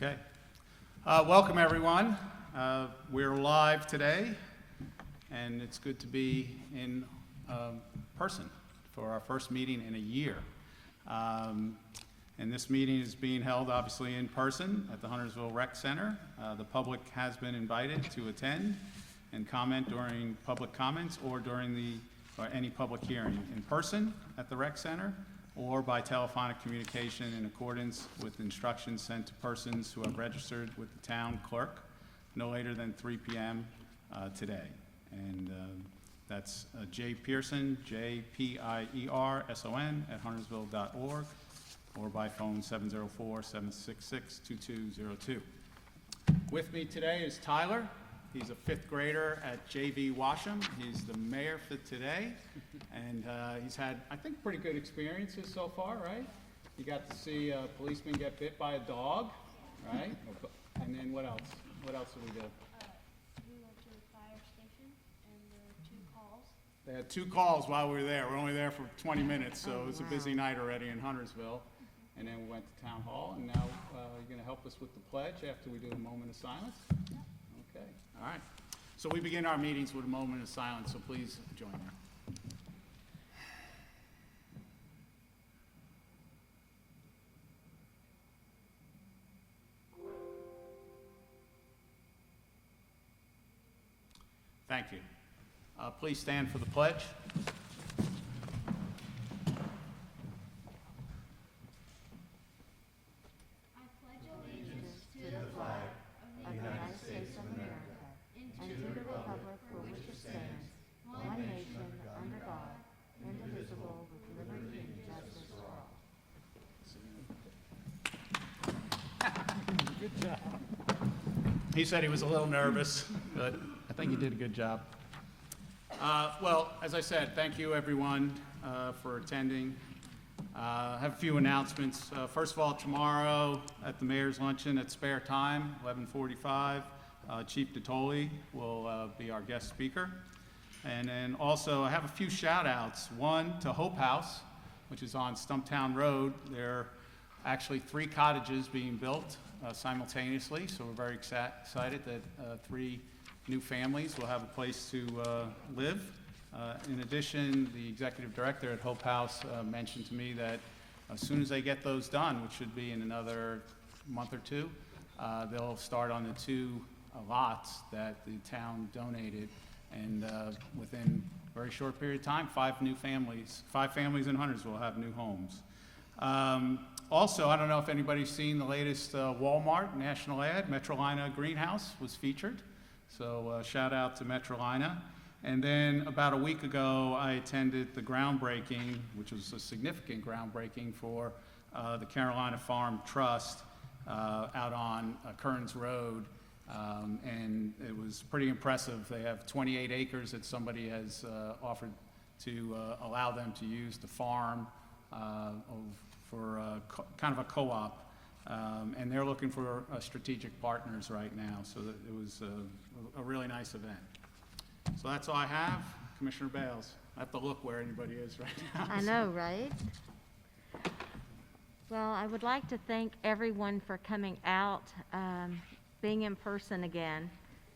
Okay. Welcome, everyone. We're live today, and it's good to be in person for our first meeting in a year. And this meeting is being held, obviously, in person at the Huntersville Rec Center. The public has been invited to attend and comment during public comments or during any public hearing in person at the Rec Center, or by telephonic communication in accordance with instructions sent to persons who have registered with the town clerk no later than 3 p.m. Today. And that's Jay Pearson, J-P-I-E-R-S-O-N @huntersville.org, or by phone 704-766-2202. With me today is Tyler. He's a fifth grader at JV Washam. He's the mayor for today, and he's had, I think, pretty good experiences so far, right? You got to see a policeman get bit by a dog, right? And then what else? What else did we do? We went to the fire station, and there were 2 calls. They had 2 calls while we were there. We're only there for 20 minutes, so it was a busy night already in Huntersville. And then we went to Town Hall, and now you're going to help us with the pledge after we do a moment of silence? Okay, all right. So we begin our meetings with a moment of silence, so please join me. Thank you. Please stand for the pledge. Good job. He said he was a little nervous, but I think he did a good job. Well, as I said, thank you everyone for attending. I have a few announcements. First of all, tomorrow at the Mayor's Luncheon at Spare Time, 11:45, Chief DeToli will be our guest speaker. And then also I have a few shout outs. One to Hope House, which is on Stumptown Road. There are actually 3 cottages being built simultaneously, so we're very excited that 3 new families will have a place to live. In addition, the executive director at Hope House mentioned to me that as soon as they get those done, which should be in another month or 2, they'll start on the 2 lots that the town donated, and within a very short period of time, 5 families in Huntersville will have new homes. Also, I don't know if anybody's seen the latest Walmart national ad. Metrolina Greenhouse was featured, so shout out to Metrolina. And then about a week ago, I attended the groundbreaking, which was a significant groundbreaking for the Carolina Farm Trust out on Kearns Road, and it was pretty impressive. They have 28 acres that somebody has offered to allow them to use the farm for kind of a co-op, and they're looking for strategic partners right now, so that it was a really nice event. So that's all I have. Commissioner Bales, I have to look where anybody is right now. I know, right? Well, I would like to thank everyone for coming out, being in person again.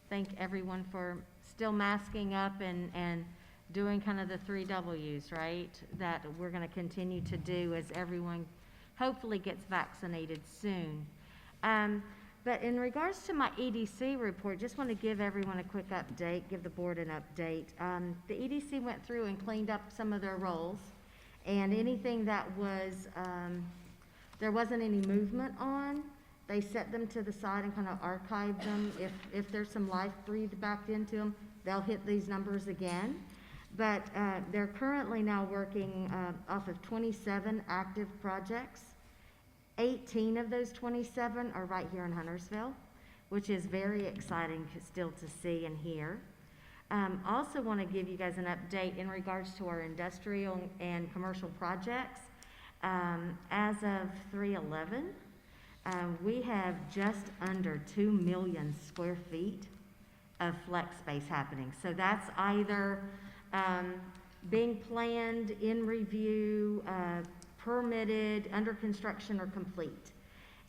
Thank everyone for still masking up and doing kind of the 3 W's, right? That we're going to continue to do as everyone hopefully gets vaccinated soon. But in regards to my EDC report, just want to give everyone a quick update, give the board an update. The EDC went through and cleaned up some of their roles, and anything that was, there wasn't any movement on, they set them to the side and kind of archived them. If there's some life breathed back into them, they'll hit these numbers again. But they're currently now working off of 27 active projects. 18 of those 27 are right here in Huntersville, which is very exciting still to see and hear. Also want to give you guys an update in regards to our industrial and commercial projects. As of 3/11, we have just under 2 million square feet of flex space happening. So that's either being planned, in review, permitted, under construction, or complete.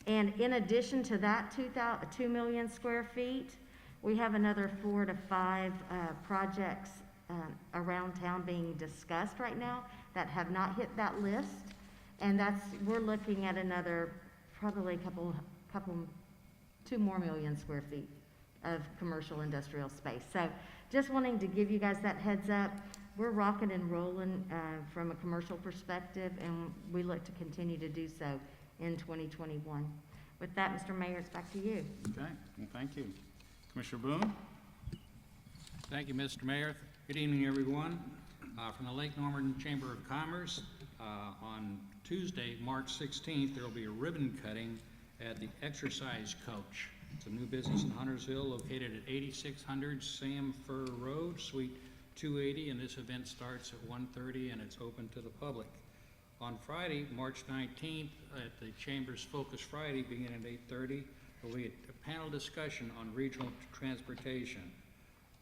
And in addition to that 2 million square feet, we have another 4 to 5 projects around town being discussed right now that have not hit that list. And we're looking at another, probably a couple, 2 more million square feet of commercial industrial space. So just wanting to give you guys that heads up. We're rocking and rolling from a commercial perspective, and we look to continue to do so in 2021. With that, Mr. Mayor, it's back to you. Okay, well, thank you. Commissioner Boone? Thank you, Mr. Mayor. Good evening, everyone. From the Lake Norman Chamber of Commerce, on Tuesday, March 16th, there will be a ribbon cutting at the Exercise Coach. It's a new business in Huntersville located at 8600 Sam Fur Road, Suite 280, and this event starts at 1:30 and it's open to the public. On Friday, March 19th, at the Chamber's Focus Friday, beginning at 8:30, there will be a panel discussion on regional transportation.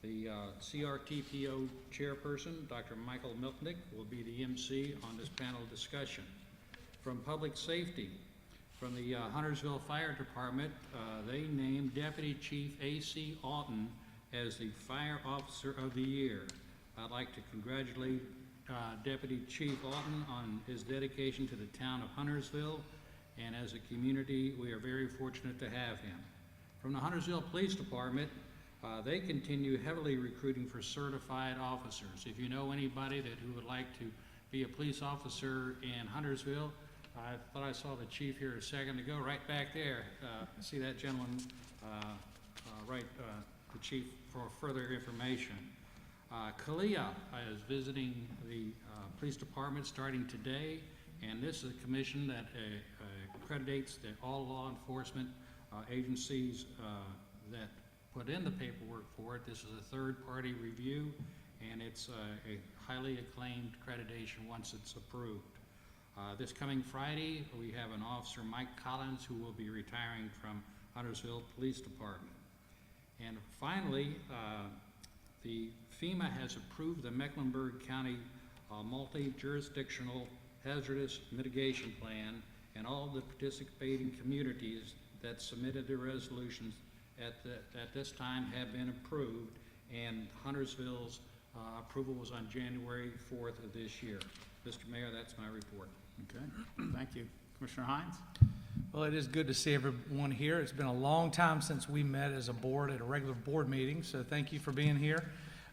The CRTPO chairperson, Dr. Michael Milknick, will be the MC on this panel discussion. From Public Safety, from the Huntersville Fire Department, they named Deputy Chief A.C. Alton as the Fire Officer of the Year. I'd like to congratulate Deputy Chief Alton on his dedication to the town of Huntersville, and as a community, we are very fortunate to have him. From the Huntersville Police Department, they continue heavily recruiting for certified officers. If you know anybody who would like to be a police officer in Huntersville, I thought I saw the chief here a second ago, right back there. See that gentleman, the chief, for further information. CALEA is visiting the police department starting today, and this is a commission that accreditates all law enforcement agencies that put in the paperwork for it. This is a third-party review, and it's a highly acclaimed accreditation once it's approved. This coming Friday, we have an officer, Mike Collins, who will be retiring from Huntersville Police Department. And finally, the FEMA has approved the Mecklenburg County multi-jurisdictional hazardous mitigation plan, and all the participating communities that submitted their resolutions at this time have been approved, and Huntersville's approval was on January 4th of this year. Mr. Mayor, that's my report. Okay, thank you. Commissioner Hines? Well, it is good to see everyone here. It's been a long time since we met as a board at a regular board meeting, so thank you for being here.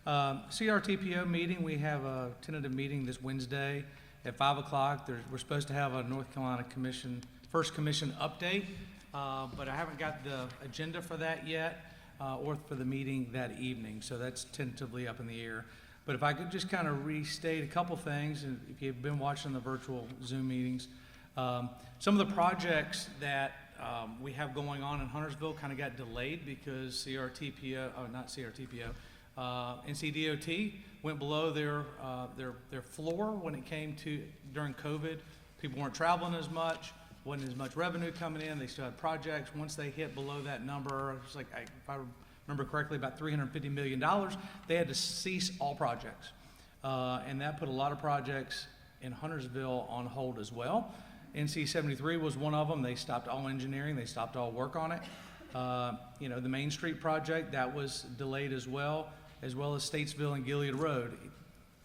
CRTPO meeting, we have a tentative meeting this Wednesday at 5 o'clock. We're supposed to have a North Carolina first commission update, but I haven't got the agenda for that yet, or for the meeting that evening, so that's tentatively up in the air. But if I could just kind of restate a couple things, and if you've been watching the virtual Zoom meetings, some of the projects that we have going on in Huntersville kind of got delayed because NCDOT went below their floor when it came to during COVID. People weren't traveling as much, wasn't as much revenue coming in. They still had projects. Once they hit below that number, it's like, if I remember correctly, about $350 million, they had to cease all projects. And that put a lot of projects in Huntersville on hold as well. NC 73 was one of them. They stopped all engineering. They stopped all work on it. The Main Street project, that was delayed as well as Statesville and Gilead Road.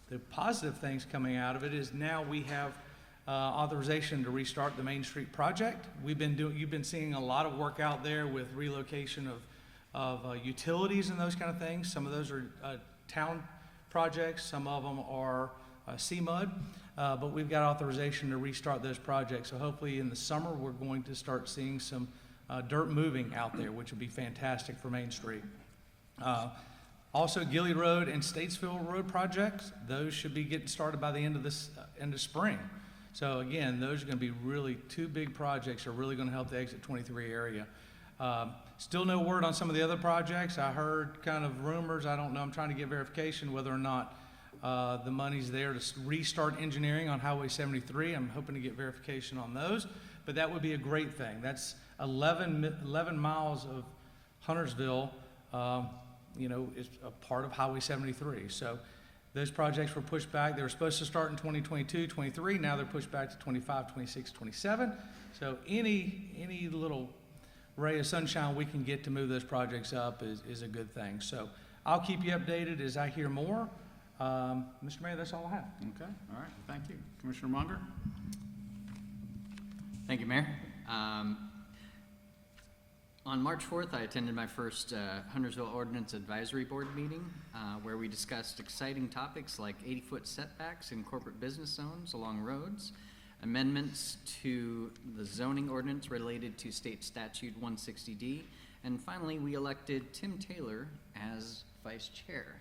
The positive things coming out of it is now we have authorization to restart the Main Street project. You've been seeing a lot of work out there with relocation of utilities and those kind of things. Some of those are town projects. Some of them are CMUD. But we've got authorization to restart those projects. So hopefully in the summer, we're going to start seeing some dirt moving out there, which would be fantastic for Main Street. Also, Gilead Road and Statesville Road projects, those should be getting started by the end of spring. So again, those are going to be really two big projects that are really going to help the Exit 23 area. Still no word on some of the other projects. I heard kind of rumors. I don't know. I'm trying to get verification whether or not the money's there to restart engineering on Highway 73. I'm hoping to get verification on those, but that would be a great thing. That's 11 miles of Huntersville, is a part of Highway 73. So Those projects were pushed back. They were supposed to start in 2022, 23. Now they're pushed back to 25, 26, 27. So any little ray of sunshine we can get to move those projects up is a good thing. So I'll keep you updated as I hear more. Mr. Mayor, that's all I have. Okay, all right, thank you. Commissioner Munger? Thank you, Mayor. On March 4th, I attended my first Huntersville Ordinance Advisory Board meeting, where we discussed exciting topics like 80-foot setbacks in corporate business zones along roads, amendments to the zoning ordinance related to State Statute 160D, and finally, we elected Tim Taylor as vice chair.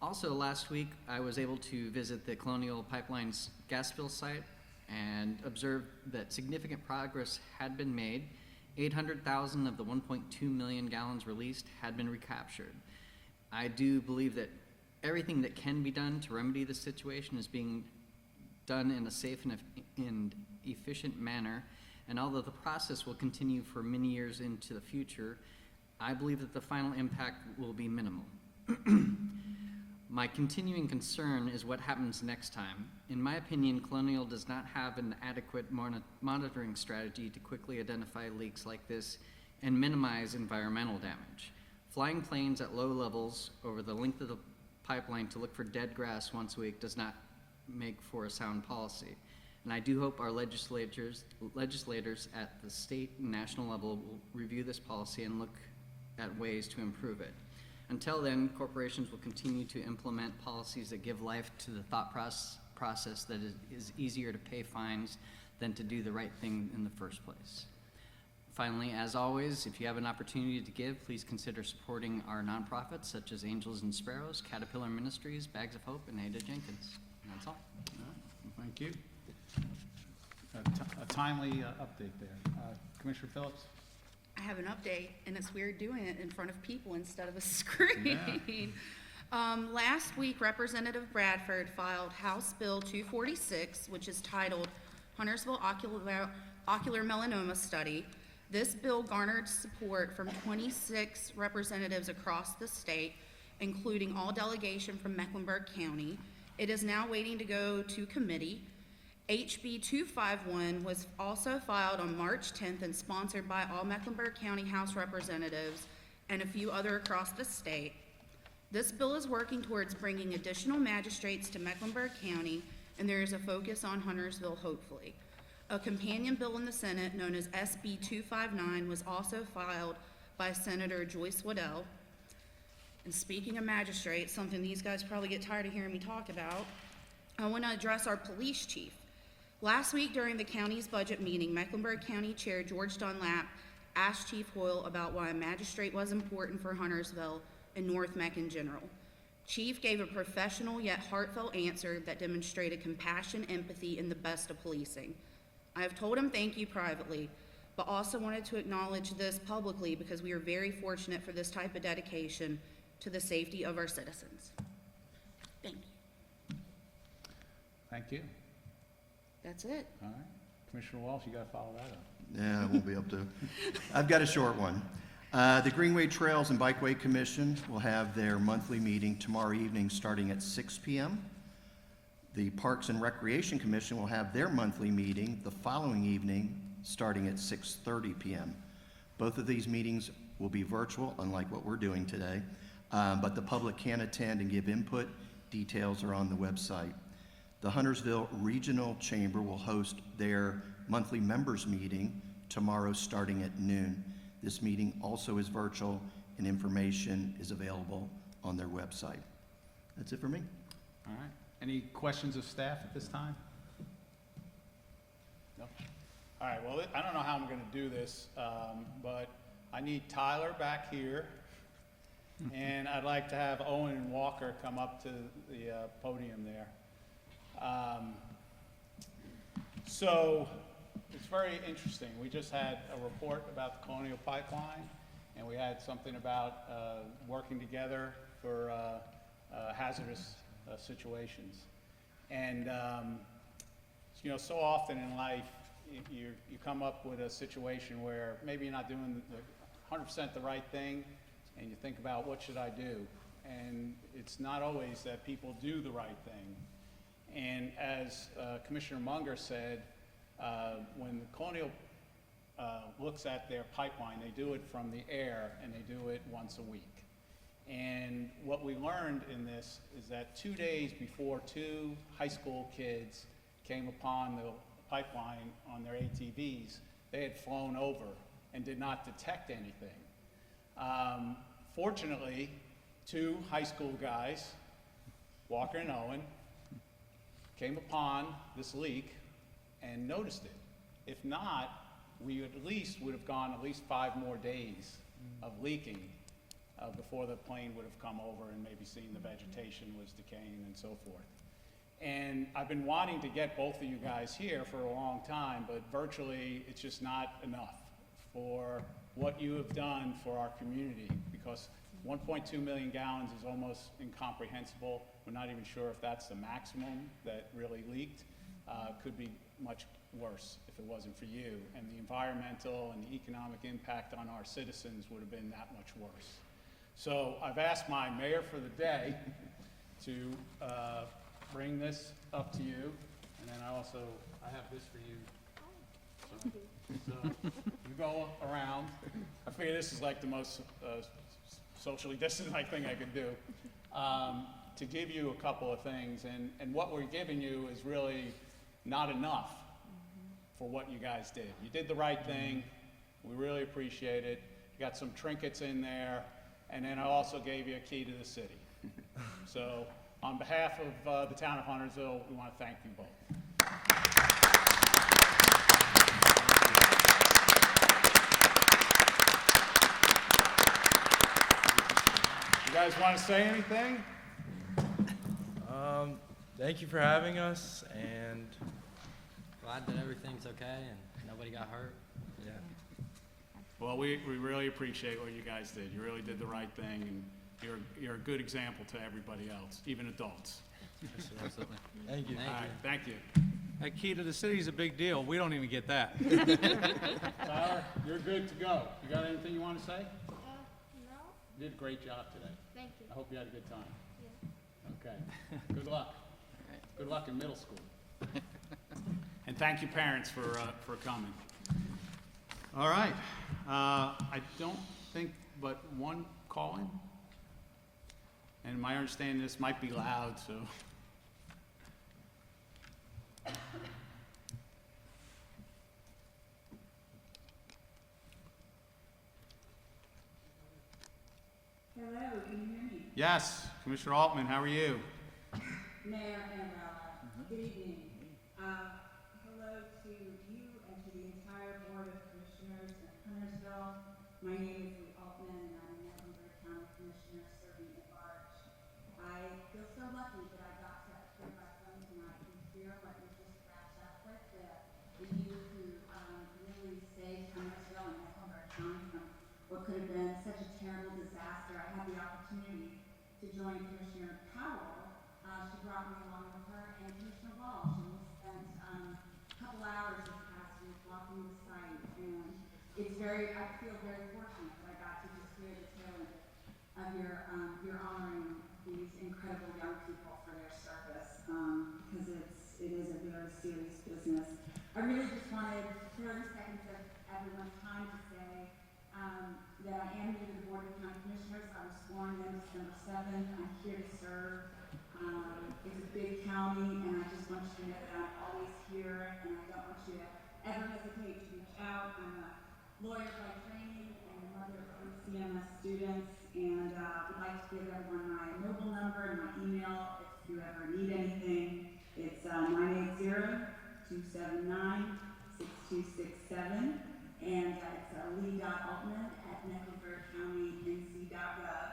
Also, last week, I was able to visit the Colonial Pipeline's gas fill site and observed that significant progress had been made. 800,000 of the 1.2 million gallons released had been recaptured. I do believe that everything that can be done to remedy the situation is being done in a safe and efficient manner, and although the process will continue for many years into the future, I believe that the final impact will be minimal. My continuing concern is what happens next time. In my opinion, Colonial does not have an adequate monitoring strategy to quickly identify leaks like this and minimize environmental damage. Flying planes at low levels over the length of the pipeline to look for dead grass once a week does not make for a sound policy. And I do hope our legislators at the state and national level will review this policy and look at ways to improve it. Until then, corporations will continue to implement policies that give life to the thought process that is easier to pay fines than to do the right thing in the first place. Finally, as always, if you have an opportunity to give, please consider supporting our nonprofits such as Angels and Sparrows, Caterpillar Ministries, Bags of Hope, and Ada Jenkins. And that's all. All right, well, thank you. A timely update there. Commissioner Phillips? I have an update, and it's weird doing it in front of people instead of a screen. Last week, Representative Bradford filed House Bill 246, which is titled Huntersville Ocular Melanoma Study. This bill garnered support from 26 representatives across the state, including all delegation from Mecklenburg County. It is now waiting to go to committee. HB 251 was also filed on March 10th and sponsored by all Mecklenburg County House representatives and a few other across the state. This bill is working towards bringing additional magistrates to Mecklenburg County, and there is a focus on Huntersville, hopefully. A companion bill in the Senate, known as SB 259, was also filed by Senator Joyce Waddell. And speaking of magistrates, something these guys probably get tired of hearing me talk about, I want to address our police chief. Last week during the county's budget meeting, Mecklenburg County Chair George Dunlap asked Chief Hoyle about why a magistrate was important for Huntersville and North Meck in general. Chief gave a professional yet heartfelt answer that demonstrated compassion, empathy, and the best of policing. I have told him thank you privately, but also wanted to acknowledge this publicly because we are very fortunate for this type of dedication to the safety of our citizens. Thank you. Thank you. That's it. All right. Commissioner Walsh, you got to follow that up. Yeah, I won't be able to. I've got a short one. The Greenway Trails and Bikeway Commission will have their monthly meeting tomorrow evening starting at 6 p.m. The Parks and Recreation Commission will have their monthly meeting the following evening starting at 6:30 p.m. Both of these meetings will be virtual, unlike what we're doing today, but the public can attend and give input. Details are on the website. The Huntersville Regional Chamber will host their monthly members meeting tomorrow starting at noon. This meeting also is virtual and information is available on their website. That's it for me. All right. Any questions of staff at this time? No? All right, well, I don't know how I'm going to do this, but I need Tyler back here, and I'd like to have Owen and Walker come up to the podium there. So it's very interesting. We just had a report about the Colonial Pipeline, and we had something about working together for hazardous situations. And you know, so often in life, you come up with a situation where maybe you're not doing the 100% the right thing, and you think about what should I do. and it's not always that people do the right thing. And as Commissioner Munger said, when the Colonial looks at their pipeline, they do it from the air, and they do it once a week. And what we learned in this is that 2 days before 2 high school kids came upon the pipeline on their ATVs, they had flown over and did not detect anything. Fortunately, 2 high school guys, Walker and Owen, came upon this leak and noticed it. If not, we at least would have gone at least 5 more days of leaking before the plane would have come over and maybe seen the vegetation was decaying and so forth. And I've been wanting to get both of you guys here for a long time, but virtually it's just not enough for what you have done for our community, because 1.2 million gallons is almost incomprehensible. We're not even sure if that's the maximum that really leaked. Could be much worse if it wasn't for you. And the environmental and the economic impact on our citizens would have been that much worse. So I've asked my mayor for the day to bring this up to you, and then I have this for you. So you go around. I figure this is like the most socially distant thing I could do, to give you a couple of things. And what we're giving you is really not enough for what you guys did. You did the right thing. We really appreciate it. You got some trinkets in there. And then I also gave you a key to the city. So on behalf of the town of Huntersville, we want to thank you both. You guys want to say anything? Thank you for having us, and Glad that everything's okay and nobody got hurt. yeah. Well, we really appreciate what you guys did. You really did the right thing, and you're a good example to everybody else, even adults. Absolutely. Thank you. All right, thank you. That key to the city is a big deal. We don't even get that. Tyler, you're good to go. You got anything you want to say? No, You did a great job today. thank you. I hope you had a good time. Yeah. Okay. Good luck. Good luck in middle school. And thank you, parents, for coming. All right. I don't think but one call-in. And my understanding, this might be loud, so. Hello, can you hear me? Yes, Commissioner Altman, how are you? Mayor and good evening. Hello to you and to the entire Board of Commissioners in Huntersville. My name is Lee Altman, and I'm a Mecklenburg County Commissioner serving at large. I feel so lucky that I got to hear my phone tonight and hear what you just wrapped up with, the youth who really saved Huntersville and Mecklenburg County from what could have been such a terrible disaster. I had the opportunity to join Commissioner Powell. She brought me along with her, and Commissioner Walsh, and we spent a couple hours this past week walking the site, and I feel very fortunate that I got to just hear the tale of your honoring these incredible young people for their service, because it is a very serious business. I really just wanted 30 seconds of everyone's time to say that I am new to the Board of County Commissioners. I was sworn in December 7th. I'm here to serve. It's a big county, and I just want you to know that I'm always here, and I don't want you to ever hesitate to reach out. I'm a lawyer by training and a mother of 3 CMS students, and would like to give everyone my mobile number and my email if you ever need anything. It's 980-279-6267, and it's lee.altman@mecklenburgcountync.gov.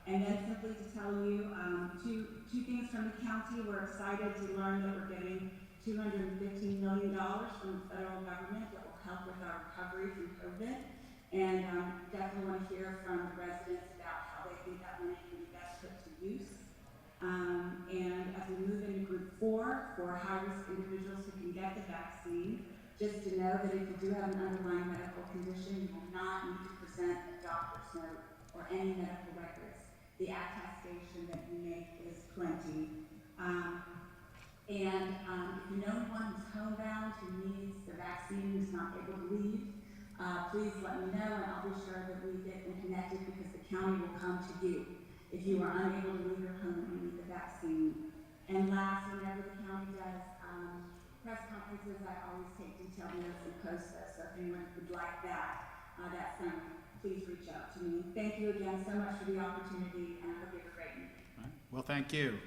And then simply to tell you two things from the county. We're excited to learn that we're getting $215 million from the federal government that will help with our recovery from COVID. And definitely want to hear from the residents about how they think that money can be best put to use. And as we move into group 4 for high-risk individuals who can get the vaccine, just to know that if you do have an underlying medical condition, you will not need to present a doctor's note or any medical records. The the attestation that you make is plenty. If you know anyone who's homebound who needs the vaccine, who's not able to leave, please let me know, and I'll be sure that we get them connected, because the county will come to you if you are unable to leave your home and you need the vaccine. And last, whenever the county does press conferences, I always take detailed notes and post those, so if anyone would like that, please reach out to me. Thank you again so much for the opportunity, and I hope you have a great meeting. All right. Well, thank you.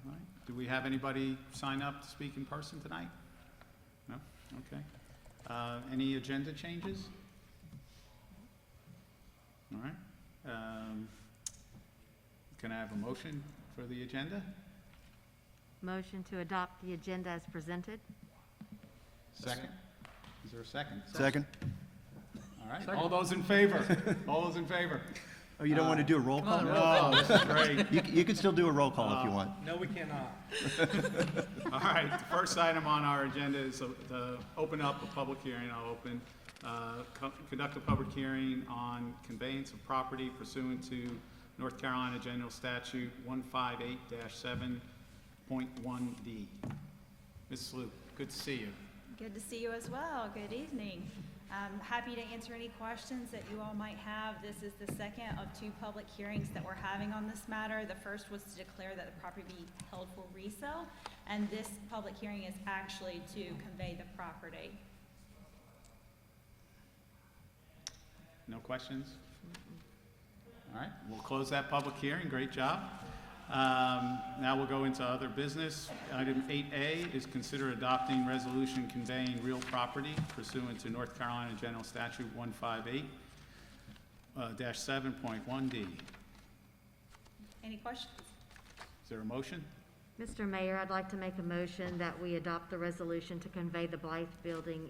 All right. Do we have anybody sign up to speak in person tonight? No? Okay. Any agenda changes? All right. Can I have a motion for the agenda? Motion to adopt the agenda as presented. Second? Is there a second? Second? All right. All those in favor? All those in favor? Oh, you don't want to do a roll call? Oh, this is great. You can still do a roll call if you want. No, we cannot. All right, the first item on our agenda is to open up a public hearing. I'll conduct a public hearing on conveyance of property pursuant to North Carolina General Statute 158-7.1D. Ms. Sloop, good to see you. Good to see you as well. Good evening. I'm happy to answer any questions that you all might have. This is the second of two public hearings that we're having on this matter. The first was to declare that the property be held for resale, and this public hearing is actually to convey the property. No questions? All right, we'll close that public hearing. Great job. Now we'll go into other business. Item 8A is consider adopting resolution conveying real property pursuant to North Carolina General Statute 158-7.1D. Any questions? Is there a motion? Mr. Mayor, I'd like to make a motion that we adopt the resolution to convey the Blythe Building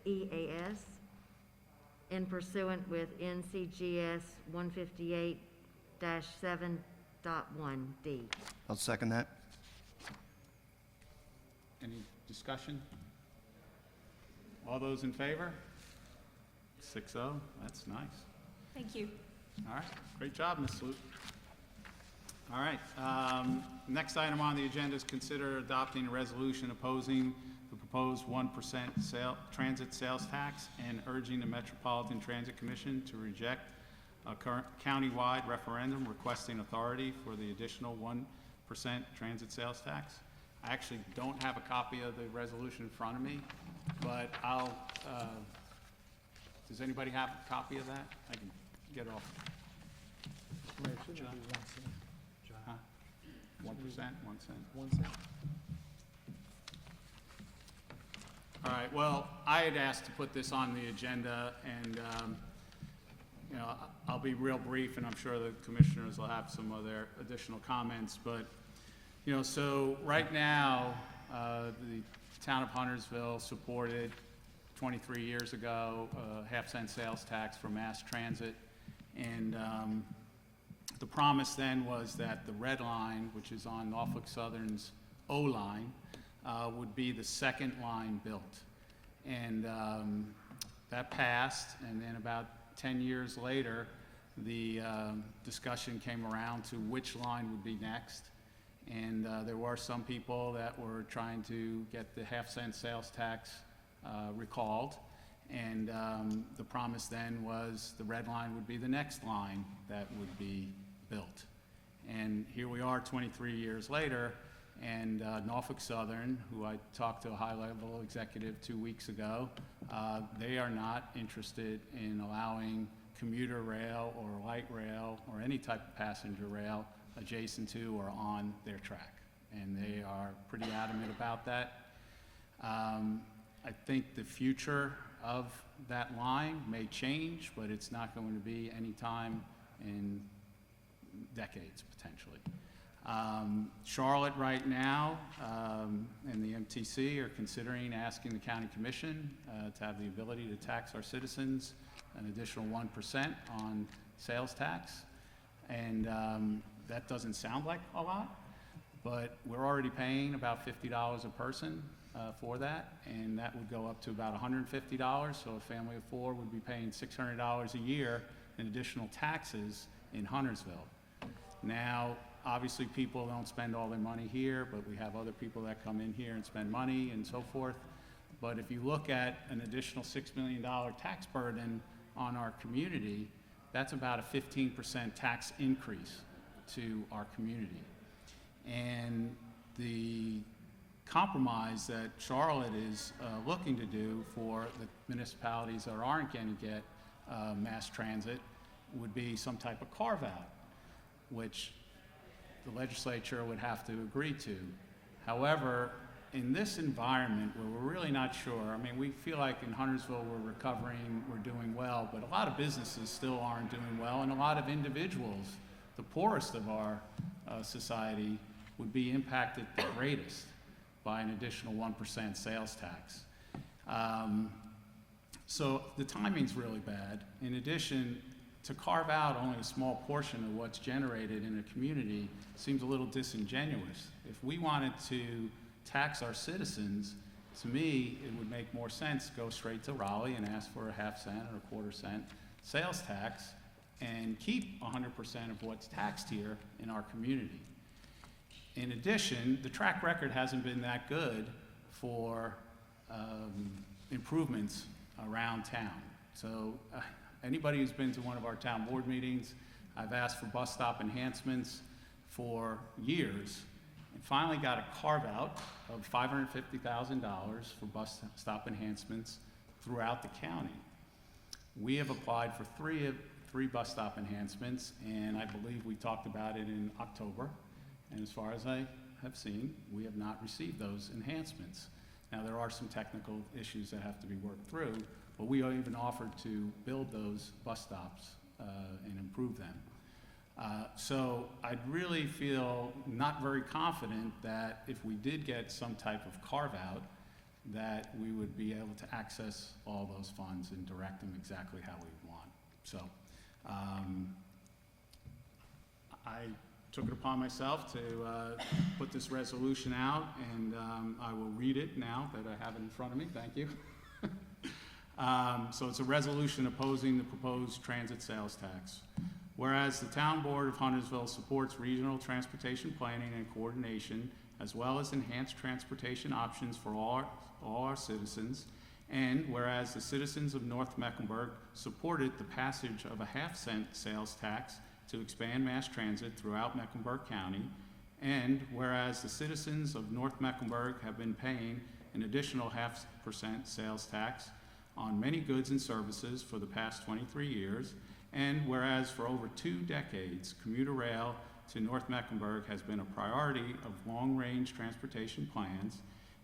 EAS in pursuant with NCGS 158-7.1D. I'll second that. Any discussion? All those in favor? 6-0, that's nice. Thank you. All right, great job, Ms. Sloop. All right, next item on the agenda is consider adopting a resolution opposing the proposed 1% transit sales tax and urging the Metropolitan Transit Commission to reject a current countywide referendum requesting authority for the additional 1% transit sales tax. I actually don't have a copy of the resolution in front of me, but does anybody have a copy of that? I can get off. John? Huh? 1%, 1 cent? 1 cent. All right, well, I had asked to put this on the agenda, and, you know, I'll be real brief, and I'm sure the commissioners will have some other additional comments, but, you know, so right now, the town of Huntersville supported 23 years ago, a half-cent sales tax for mass transit, and the promise then was that the Red Line, which is on Norfolk Southern's O line, would be the second line built. And that passed, and then about 10 years later, the discussion came around to which line would be next. And there were some people that were trying to get the half-cent sales tax recalled. And the promise then was the Red Line would be the next line that would be built. And here we are 23 years later, and Norfolk Southern, who I talked to a high-level executive 2 weeks ago, they are not interested in allowing commuter rail or light rail or any type of passenger rail adjacent to or on their track. And they are pretty adamant about that. I think the future of that line may change, but it's not going to be any time in decades, potentially. Charlotte right now and the MTC are considering asking the county commission to have the ability to tax our citizens an additional 1% on sales tax. And that doesn't sound like a lot, but we're already paying about $50 a person for that, and that would go up to about $150. So a family of 4 would be paying $600 a year in additional taxes in Huntersville. Now, obviously, people don't spend all their money here, but we have other people that come in here and spend money and so forth. But if you look at an additional $6 million tax burden on our community, that's about a 15% tax increase to our community. And the compromise that Charlotte is looking to do for the municipalities that aren't going to get mass transit would be some type of carve-out, which the legislature would have to agree to. However, in this environment where we're really not sure, I mean, we feel like in Huntersville we're recovering, we're doing well, but a lot of businesses still aren't doing well, and a lot of individuals, the poorest of our society, would be impacted the greatest by an additional 1% sales tax. So the timing's really bad. In addition, to carve out only a small portion of what's generated in a community seems a little disingenuous. If we wanted to tax our citizens, to me, it would make more sense to go straight to Raleigh and ask for a half cent or a quarter cent sales tax and keep 100% of what's taxed here in our community. In addition, the track record hasn't been that good for improvements around town. So anybody who's been to one of our town board meetings, I've asked for bus stop enhancements for years, and finally got a carve-out of $550,000 for bus stop enhancements throughout the county. We have applied for three bus stop enhancements, and I believe we talked about it in October. And as far as I have seen, we have not received those enhancements. Now, there are some technical issues that have to be worked through, but we even offered to build those bus stops and improve them. So I'd really feel not very confident that if we did get some type of carve-out, that we would be able to access all those funds and direct them exactly how we want. So I took it upon myself to put this resolution out, and I will read it now that I have it in front of me. Thank you. So it's a resolution opposing the proposed transit sales tax. Whereas the Town Board of Huntersville supports regional transportation planning and coordination, as well as enhanced transportation options for all our citizens, and whereas the citizens of North Mecklenburg supported the passage of a half-cent sales tax to expand mass transit throughout Mecklenburg County, and whereas the citizens of North Mecklenburg have been paying an additional 0.5% sales tax on many goods and services for the past 23 years, and whereas for over 2 decades, commuter rail to North Mecklenburg has been a priority of long-range transportation plans,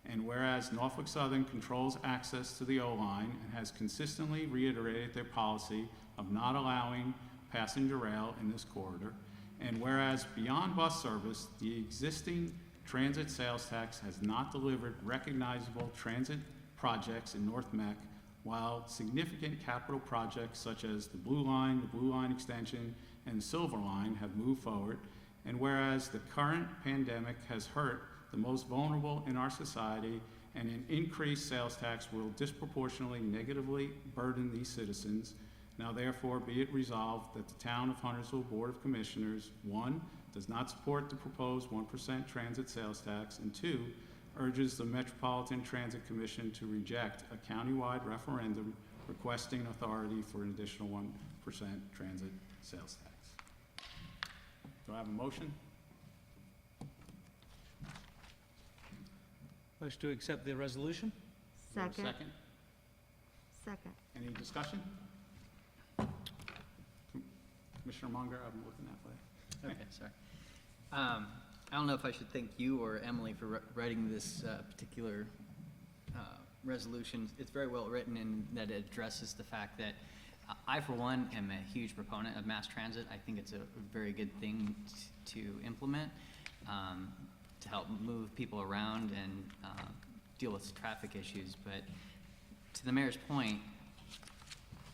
and whereas Norfolk Southern controls access to the O-line and has consistently reiterated their policy of not allowing passenger rail in this corridor, and whereas beyond bus service, the existing transit sales tax has not delivered recognizable transit projects in North Mech, while significant capital projects such as the Blue Line extension, and the Silver Line have moved forward, and whereas the current pandemic has hurt the most vulnerable in our society, and an increased sales tax will disproportionately negatively burden these citizens, now therefore be it resolved that the Town of Huntersville Board of Commissioners, 1, does not support the proposed 1% transit sales tax, and 2, urges the Metropolitan Transit Commission to reject a countywide referendum requesting authority for an additional 1% transit sales tax. Do I have a motion? Motion to accept the resolution? Do I have a Second. Second. Second. Any discussion? Commissioner Munger, I'm looking that way. Okay, sorry. I don't know if I should thank you or Emily for writing this particular resolution. It's very well written in that it addresses the fact that I, for one, am a huge proponent of mass transit. I think it's a very good thing to implement to help move people around and deal with traffic issues. But to the mayor's point,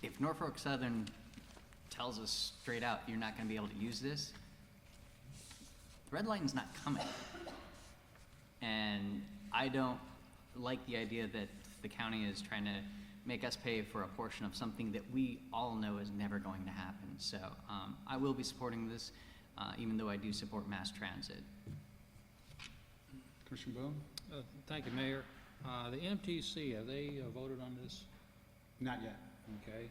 if Norfolk Southern tells us straight out, you're not going to be able to use this, the red line's not coming. And I don't like the idea that the county is trying to make us pay for a portion of something that we all know is never going to happen. So I will be supporting this, even though I do support mass transit. Commissioner Boone? Thank you, Mayor. The MTC, have they voted on this? Not yet. Okay.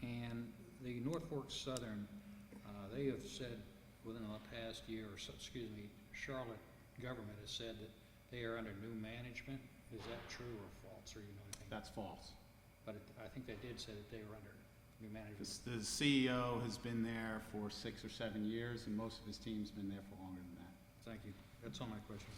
And the Norfolk Southern, they have said within the past year or so, Charlotte government has said that they are under new management. Is that true or false, or you know anything? That's false. But I think they did say that they were under new management. The CEO has been there for 6 or 7 years, and most of his team's been there for longer than that. Thank you. That's all my questions.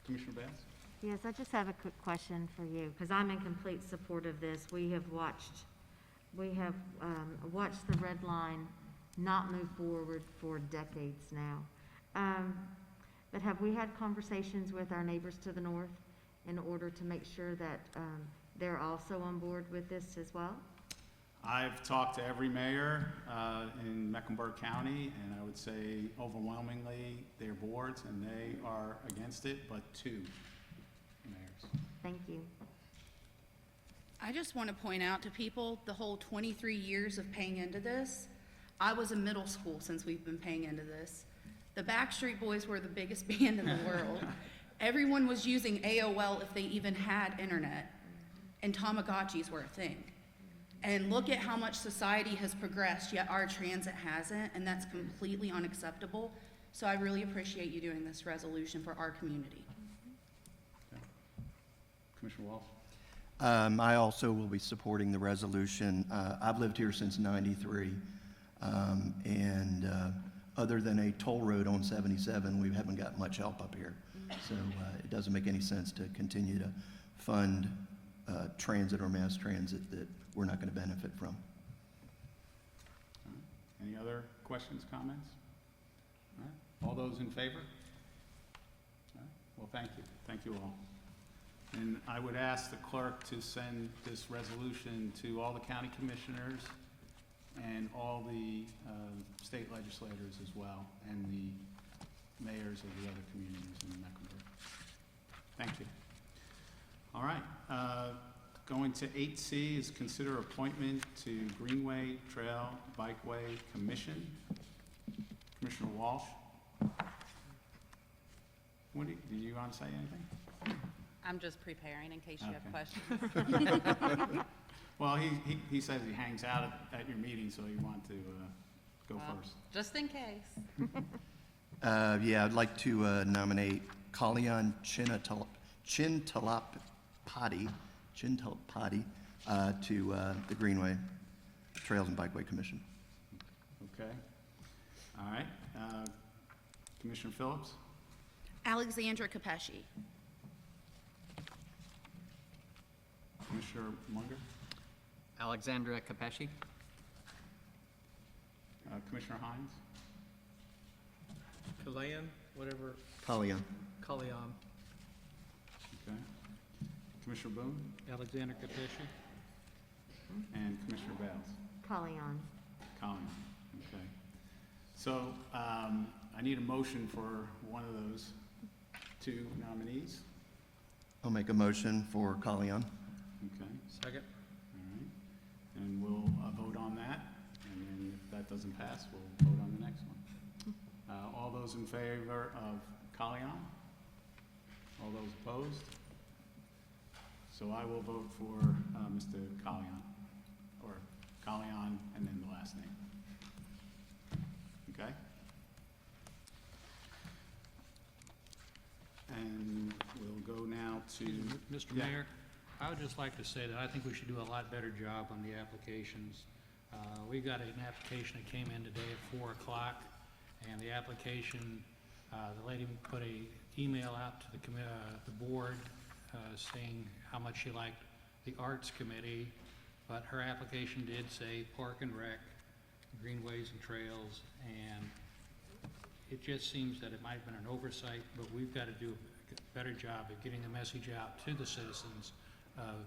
Commissioner Bass? Yes, I just have a quick question for you, because I'm in complete support of this. We have watched the red line not move forward for decades now. But have we had conversations with our neighbors to the north in order to make sure that they're also on board with this as well? I've talked to every mayor in Mecklenburg County, and I would say overwhelmingly their boards, and they are against it, but 2 mayors. Thank you. I just want to point out to people, the whole 23 years of paying into this, I was in middle school since we've been paying into this. The Backstreet Boys were the biggest band in the world. Everyone was using AOL if they even had internet, and Tamagotchis were a thing. And look at how much society has progressed, yet our transit hasn't, and that's completely unacceptable. So I really appreciate you doing this resolution for our community. Okay. Commissioner Walsh? I also will be supporting the resolution. I've lived here since '93, and other than a toll road on 77, we haven't got much help up here. So it doesn't make any sense to continue to fund transit or mass transit that we're not going to benefit from. All right. Any other questions, comments? All right. All those in favor? All right. Well, thank you. Thank you all. And I would ask the clerk to send this resolution to all the county commissioners and all the state legislators as well, and the mayors of the other communities in Mecklenburg. Thank you. All right. Going to 8C is consider appointment to Greenway Trail Bikeway Commission. Commissioner Walsh? Did you want to say anything? I'm just preparing in case you have Okay. questions. Well, he says he hangs out at your meeting, so you want to go Well, first. Just in case. Yeah, I'd like to nominate Kalyan Chintalapati to the Greenway Trails and Bikeway Commission. Okay. All right. Commissioner Phillips? Alexandra Capesci. Commissioner Munger? Alexandra Capesci. Commissioner Hines? Kalayan, whatever, Kalyan. Kalyan. Okay. Commissioner Boone? Alexander Kapishi? And Commissioner Bales? Kalyan. Colin? Okay. So I need a motion for one of those 2 nominees. I'll make a motion for Kalyan. Okay. Second? All right. And we'll vote on that, and then if that doesn't pass, we'll vote on the next one. All those in favor of Kalyan? All those opposed? So I will vote for Mr. Kalyan, or Kalyan, and then the last name. Okay? And we'll go now to... Mr. Yeah. Mayor, I would just like to say that I think we should do a lot better job on the applications. We got an application that came in today at 4 o'clock, and the application, the lady put a email out to the board saying how much she liked the Arts Committee, but her application did say Park and Rec, Greenways and Trails, and it just seems that it might have been an oversight, but we've got to do a better job of getting the message out to the citizens of,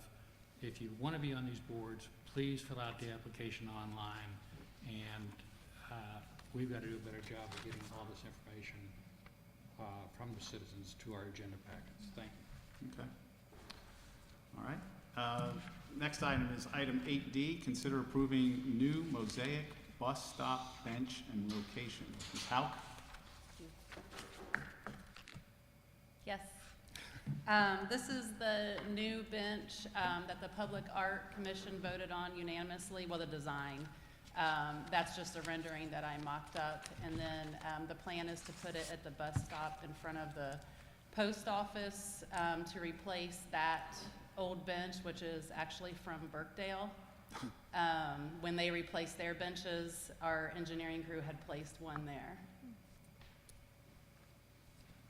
if you want to be on these boards, please fill out the application online, and we've got to do a better job of getting all this information from the citizens to our agenda packets. Thank you. Okay. All next item is item 8D, consider approving new mosaic bus stop bench and location. Ms. Hauk? Yes. This is the new bench that the Public Art Commission voted on unanimously, well, the design. That's just a rendering that I mocked up. And then the plan is to put it at the bus stop in front of the post office to replace that old bench, which is actually from Burkdale. When they replaced their benches, our engineering crew had placed one there.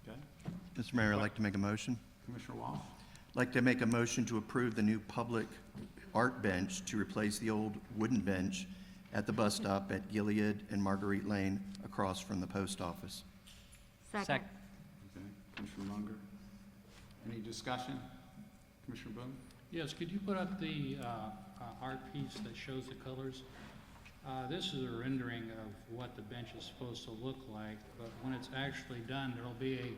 Okay. Mr. Mayor, I'd like to make a motion. Commissioner Walsh? I'd like to make a motion to approve the new public art bench to replace the old wooden bench at the bus stop at Gilead and Marguerite Lane across from the post office. Second. Okay. Commissioner Munger? Any discussion? Commissioner Boone? Yes, could you put up the art piece that shows the colors? This is a rendering of what the bench is supposed to look like, but when it's actually done, there'll be a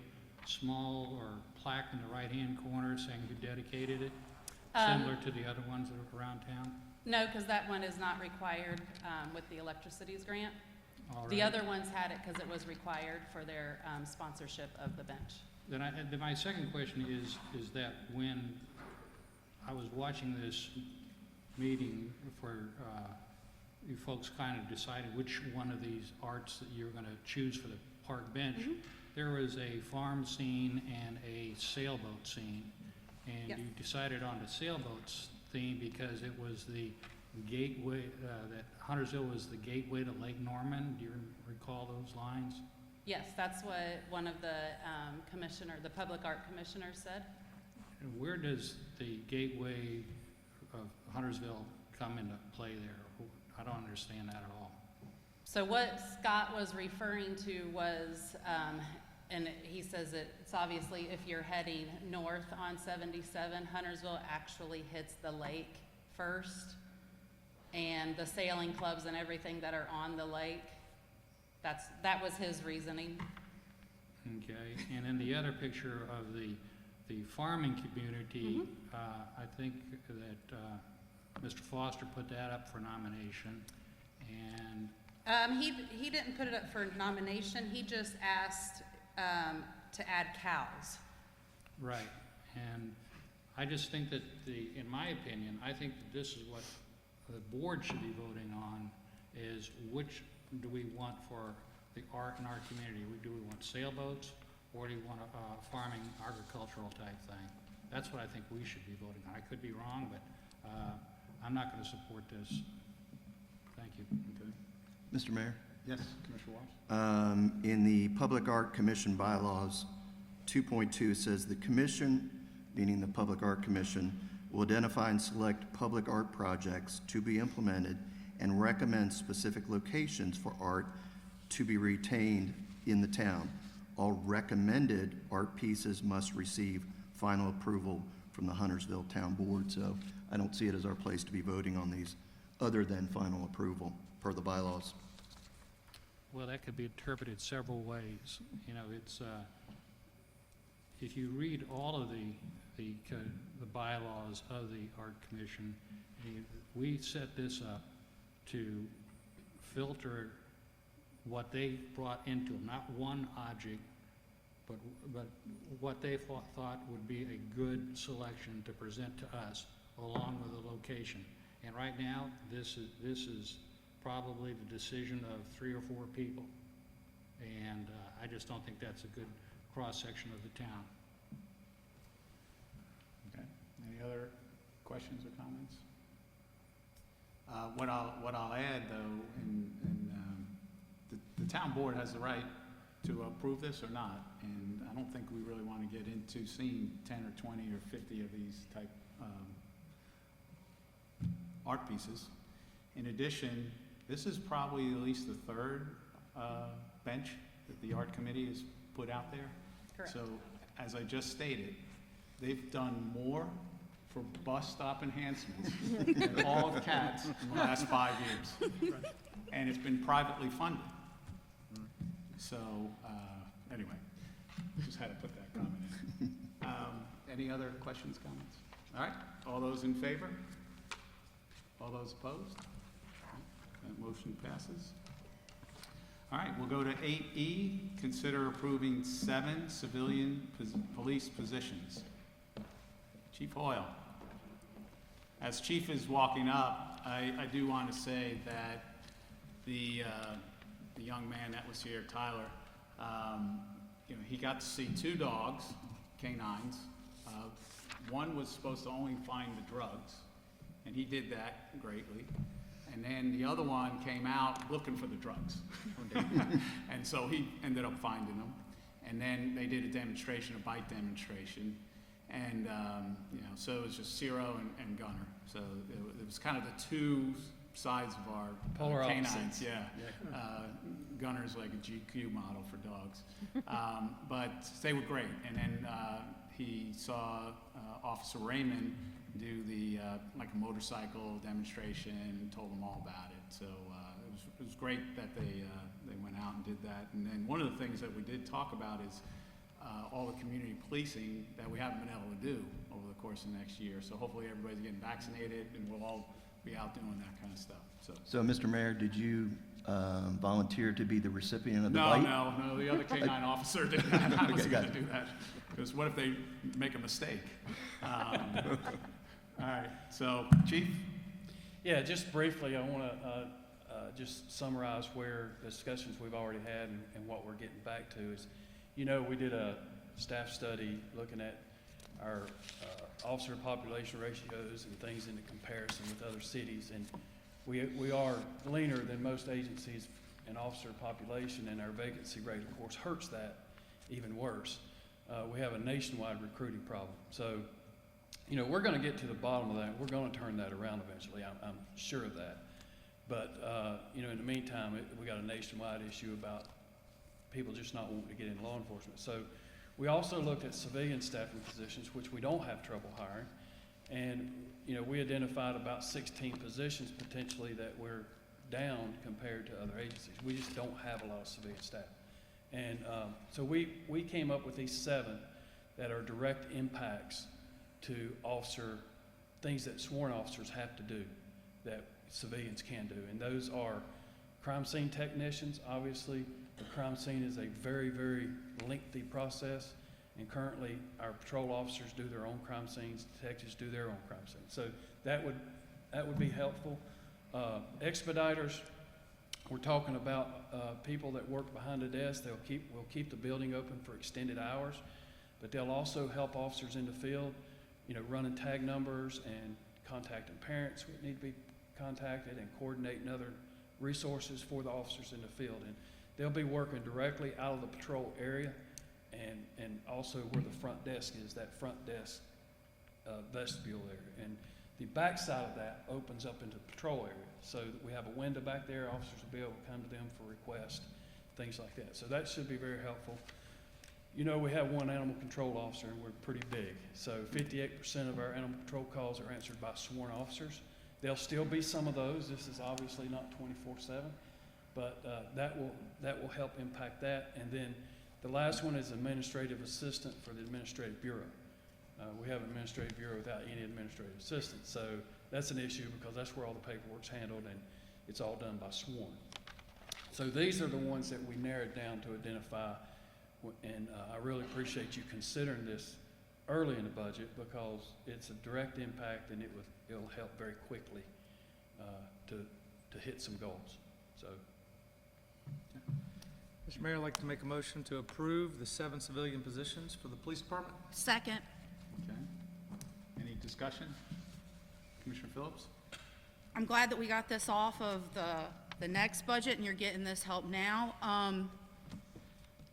small or plaque in the right-hand corner saying who dedicated it, similar to the other ones that are around town. No, because that one is not required with the Electricities grant. All The right. other ones had it because it was required for their sponsorship of the bench. Then my second question is that when I was watching this meeting for, you folks kind of decided which one of these arts that you were going to choose for the park bench. There was a farm scene and a sailboat scene. And Yes. you decided on the sailboats theme because it was the gateway, that Huntersville was the gateway to Lake Norman. Do you recall those lines? Yes, that's what one of the the public art commissioners said. And where does the gateway of Huntersville come into play there? I don't understand that at all. So what Scott was referring to was, and he says it's obviously if you're heading north on 77, Huntersville actually hits the lake first. And the sailing clubs and everything that are on the lake, that was his reasoning. Okay, and in the other picture of the farming community, I think that Mr. Foster put that up for nomination, and He didn't put it up for nomination, he just asked to add cows. right, and I just think that in my opinion, I think that this is what the board should be voting on, is which do we want for the art in our community? Do we want sailboats, or do we want a farming agricultural type thing? That's what I think we should be voting on. I could be wrong, but I'm not going to support this. Thank you. Okay. Mr. Mayor? Yes, Commissioner Walsh? In the Public Art Commission bylaws, 2.2 says the commission, meaning the Public Art Commission, will identify and select public art projects to be implemented and recommend specific locations for art to be retained in the town. All recommended art pieces must receive final approval from the Huntersville Town Board, so I don't see it as our place to be voting on these other than final approval per the bylaws. Well, that could be interpreted several ways. You know, it's, if you read all of the bylaws of the Art Commission, we set this up to filter what they brought into them, not one object, but what they thought would be a good selection to present to us along with the location. And right now, this is probably the decision of 3 or 4 people. And I just don't think that's a good cross-section of the town. Okay. Any other questions or comments? What I'll add, though, the town board has the right to approve this or not, and I don't think we really want to get into seeing 10 or 20 or 50 of these type art pieces. In addition, this is probably at least the third bench that the art committee has put out there. Correct. So, as I just stated, they've done more for bus stop enhancements than all of CATS in the last 5 years. And it's been privately funded. So, anyway, just had to put that comment in. Any other questions, comments? All right, all those in favor? All those opposed? That motion passes. All right, we'll go to 8E, consider approving 7 civilian police positions. Chief Hoyle. As Chief is walking up, I do want to say that the young man that was here, Tyler, you know, he got to see 2 dogs, canines. One was supposed to only find the drugs, and he did that greatly. And then the other one came out looking for the drugs. And so he ended up finding them. And then they did a demonstration, a bite demonstration. And, you know, so it was just Ciro and Gunner. So it was kind of the 2 sides of our Polar canines. opposites. Yeah. Gunner's like a GQ model for dogs. But they were great. And then he saw Officer Raymond do the like a motorcycle demonstration and told them all about it. So it was great that they went out and did that. And then one of the things that we did talk about is all the community policing that we haven't been able to do over the course of the next year. So hopefully everybody's getting vaccinated and we'll all be out doing that kind of stuff. So, Mr. Mayor, did you volunteer to be the recipient of the bite? No, the other canine officer did that. I wasn't going to do that, because what if they make a mistake? All right, so, Chief? Yeah, just briefly, I want to just summarize where the discussions we've already had and what we're getting back to is, you know, we did a staff study looking at our officer population ratios and things in the comparison with other cities, and we are leaner than most agencies in officer population, and our vacancy rate, of course, hurts that even worse. We have a nationwide recruiting problem. So, you know, we're going to get to the bottom of that. We're going to turn that around eventually. I'm sure of that. But, you know, in the meantime, we got a nationwide issue about people just not wanting to get into law enforcement. So we also looked at civilian staffing positions, which we don't have trouble hiring. And, you know, we identified about 16 positions potentially that we're down compared to other agencies. We just don't have a lot of civilian staff. And so we came up with these 7 that are direct impacts to things that sworn officers have to do that civilians can do. And those are crime scene technicians. Obviously, the crime scene is a very, very lengthy process. And currently, our patrol officers do their own crime scenes, detectives do their own crime scenes. So that would be helpful. Expediters, we're talking about people that work behind the desk. We'll keep the building open for extended hours, but they'll also help officers in the field, you know, running tag numbers and contacting parents who need to be contacted and coordinating other resources for the officers in the field. And they'll be working directly out of the patrol area and also where the front desk is, that front desk vestibule area. And the back side of that opens up into the patrol area. So that we have a window back there, officers will be able to come to them for requests, things like that. So that should be very helpful. You know, we have one animal control officer and we're pretty big. So 58% of our animal control calls are answered by sworn officers. There'll still be some of those. This is obviously not 24/7, but that will help impact that. And then the last one is administrative assistant for the administrative bureau. We have an administrative bureau without any administrative assistant. So that's an issue because that's where all the paperwork's handled and it's all done by sworn. So these are the ones that we narrowed down to identify. And I really appreciate you considering this early in the budget because it's a direct impact and it'll help very quickly to hit some goals. So, Mr. Mayor, I'd like to make a motion to approve the 7 civilian positions for the police department. Second. Okay. Any discussion? Commissioner Phillips? I'm glad that we got this off of the next budget and you're getting this help now.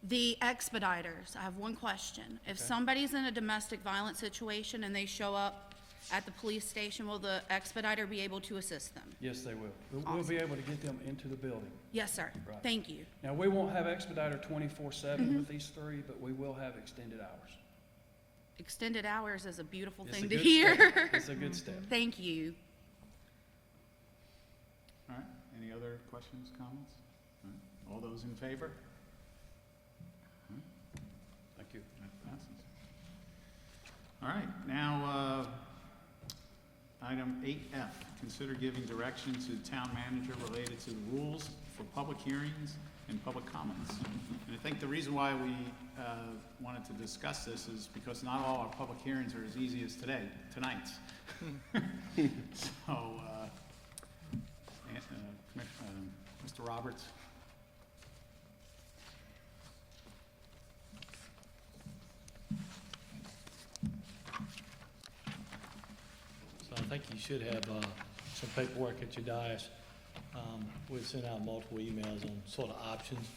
The expediters, I have one question. If somebody's in a domestic violence situation and they show up at the police station, will the expediter be able to assist them? yes, they will. We'll be able to get them into the building. Yes, sir. Right. Thank you. Now, we won't have expediter 24/7 with these 3, but we will have extended hours. Extended hours is a beautiful It's a thing to good hear. step. It's a good step. Thank you. All right, any other questions, comments? All right. All those in favor? Thank you. That passes. All right, now, Item 8F, consider giving direction to the town manager related to the rules for public hearings and public comments. And I think the reason why we wanted to discuss this is because not all our public hearings are as easy as tonight's. So, Mr. Roberts? So I think you should have some paperwork at your dais. We've sent out multiple emails on sort of options.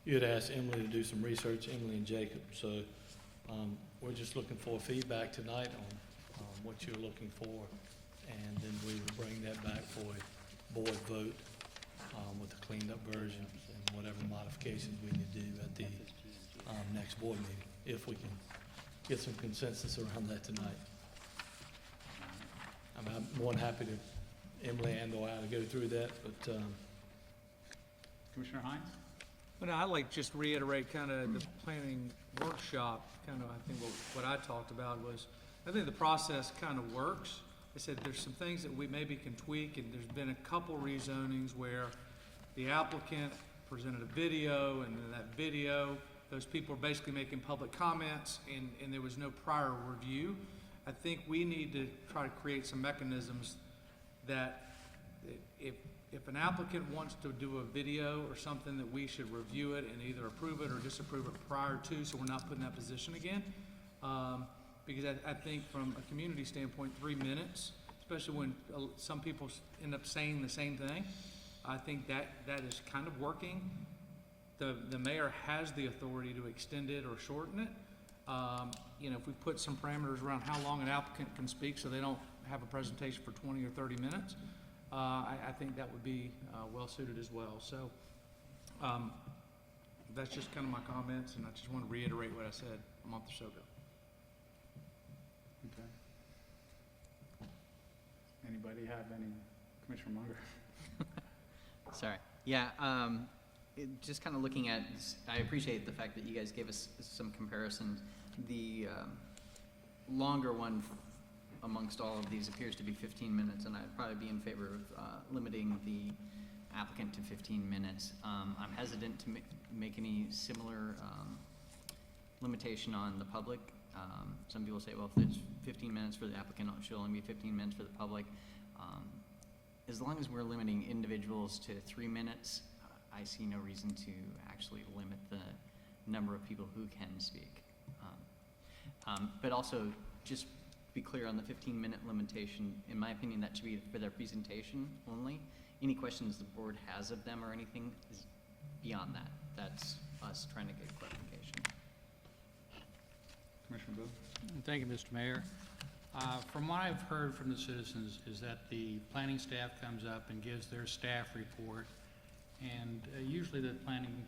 You had asked Emily to do some research, Emily and Jacob. So we're just looking for feedback tonight on what you're looking for. And then we will bring that back for a board vote with the cleaned up versions and whatever modifications we need to do at the next board meeting, if we can get some consensus around that tonight. I mean, I'm more than happy to, Emily and or I, to go through that, but Commissioner Hines? Well, no, I'd like to just reiterate kind of the planning workshop, kind of, I think what I talked about was, I think the process kind of works. I said there's some things that we maybe can tweak, and there's been a couple rezonings where the applicant presented a video, and in that video, those people are basically making public comments, and there was no prior review. I think we need to try to create some mechanisms that if an applicant wants to do a video or something, that we should review it and either approve it or disapprove it prior to, so we're not put in that position again. Because I think from a community standpoint, 3 minutes, especially when some people end up saying the same thing, I think that is kind of working. The mayor has the authority to extend it or shorten it. You know, if we put some parameters around how long an applicant can speak so they don't have a presentation for 20 or 30 minutes, I think that would be well suited as well. So that's just kind of my comments, and I just want to reiterate what I said a month or so ago. Okay. Anybody have any? Commissioner Munger? Sorry. Yeah, just kind of looking at, I appreciate the fact that you guys gave us some comparisons. The longer one amongst all of these appears to be 15 minutes, and I'd probably be in favor of limiting the applicant to 15 minutes. I'm hesitant to make any similar limitation on the public. Some people say, well, if it's 15 minutes for the applicant, it should only be 15 minutes for the public. As long as we're limiting individuals to 3 minutes, I see no reason to actually limit the number of people who can speak. But also, just be clear on the 15-minute limitation. In my opinion, that should be for their presentation only. Any questions the board has of them or anything is beyond that. That's us trying to get clarification. Commissioner Booth? Thank you, Mr. Mayor. From what I've heard from the citizens is that the planning staff comes up and gives their staff report, and usually the planning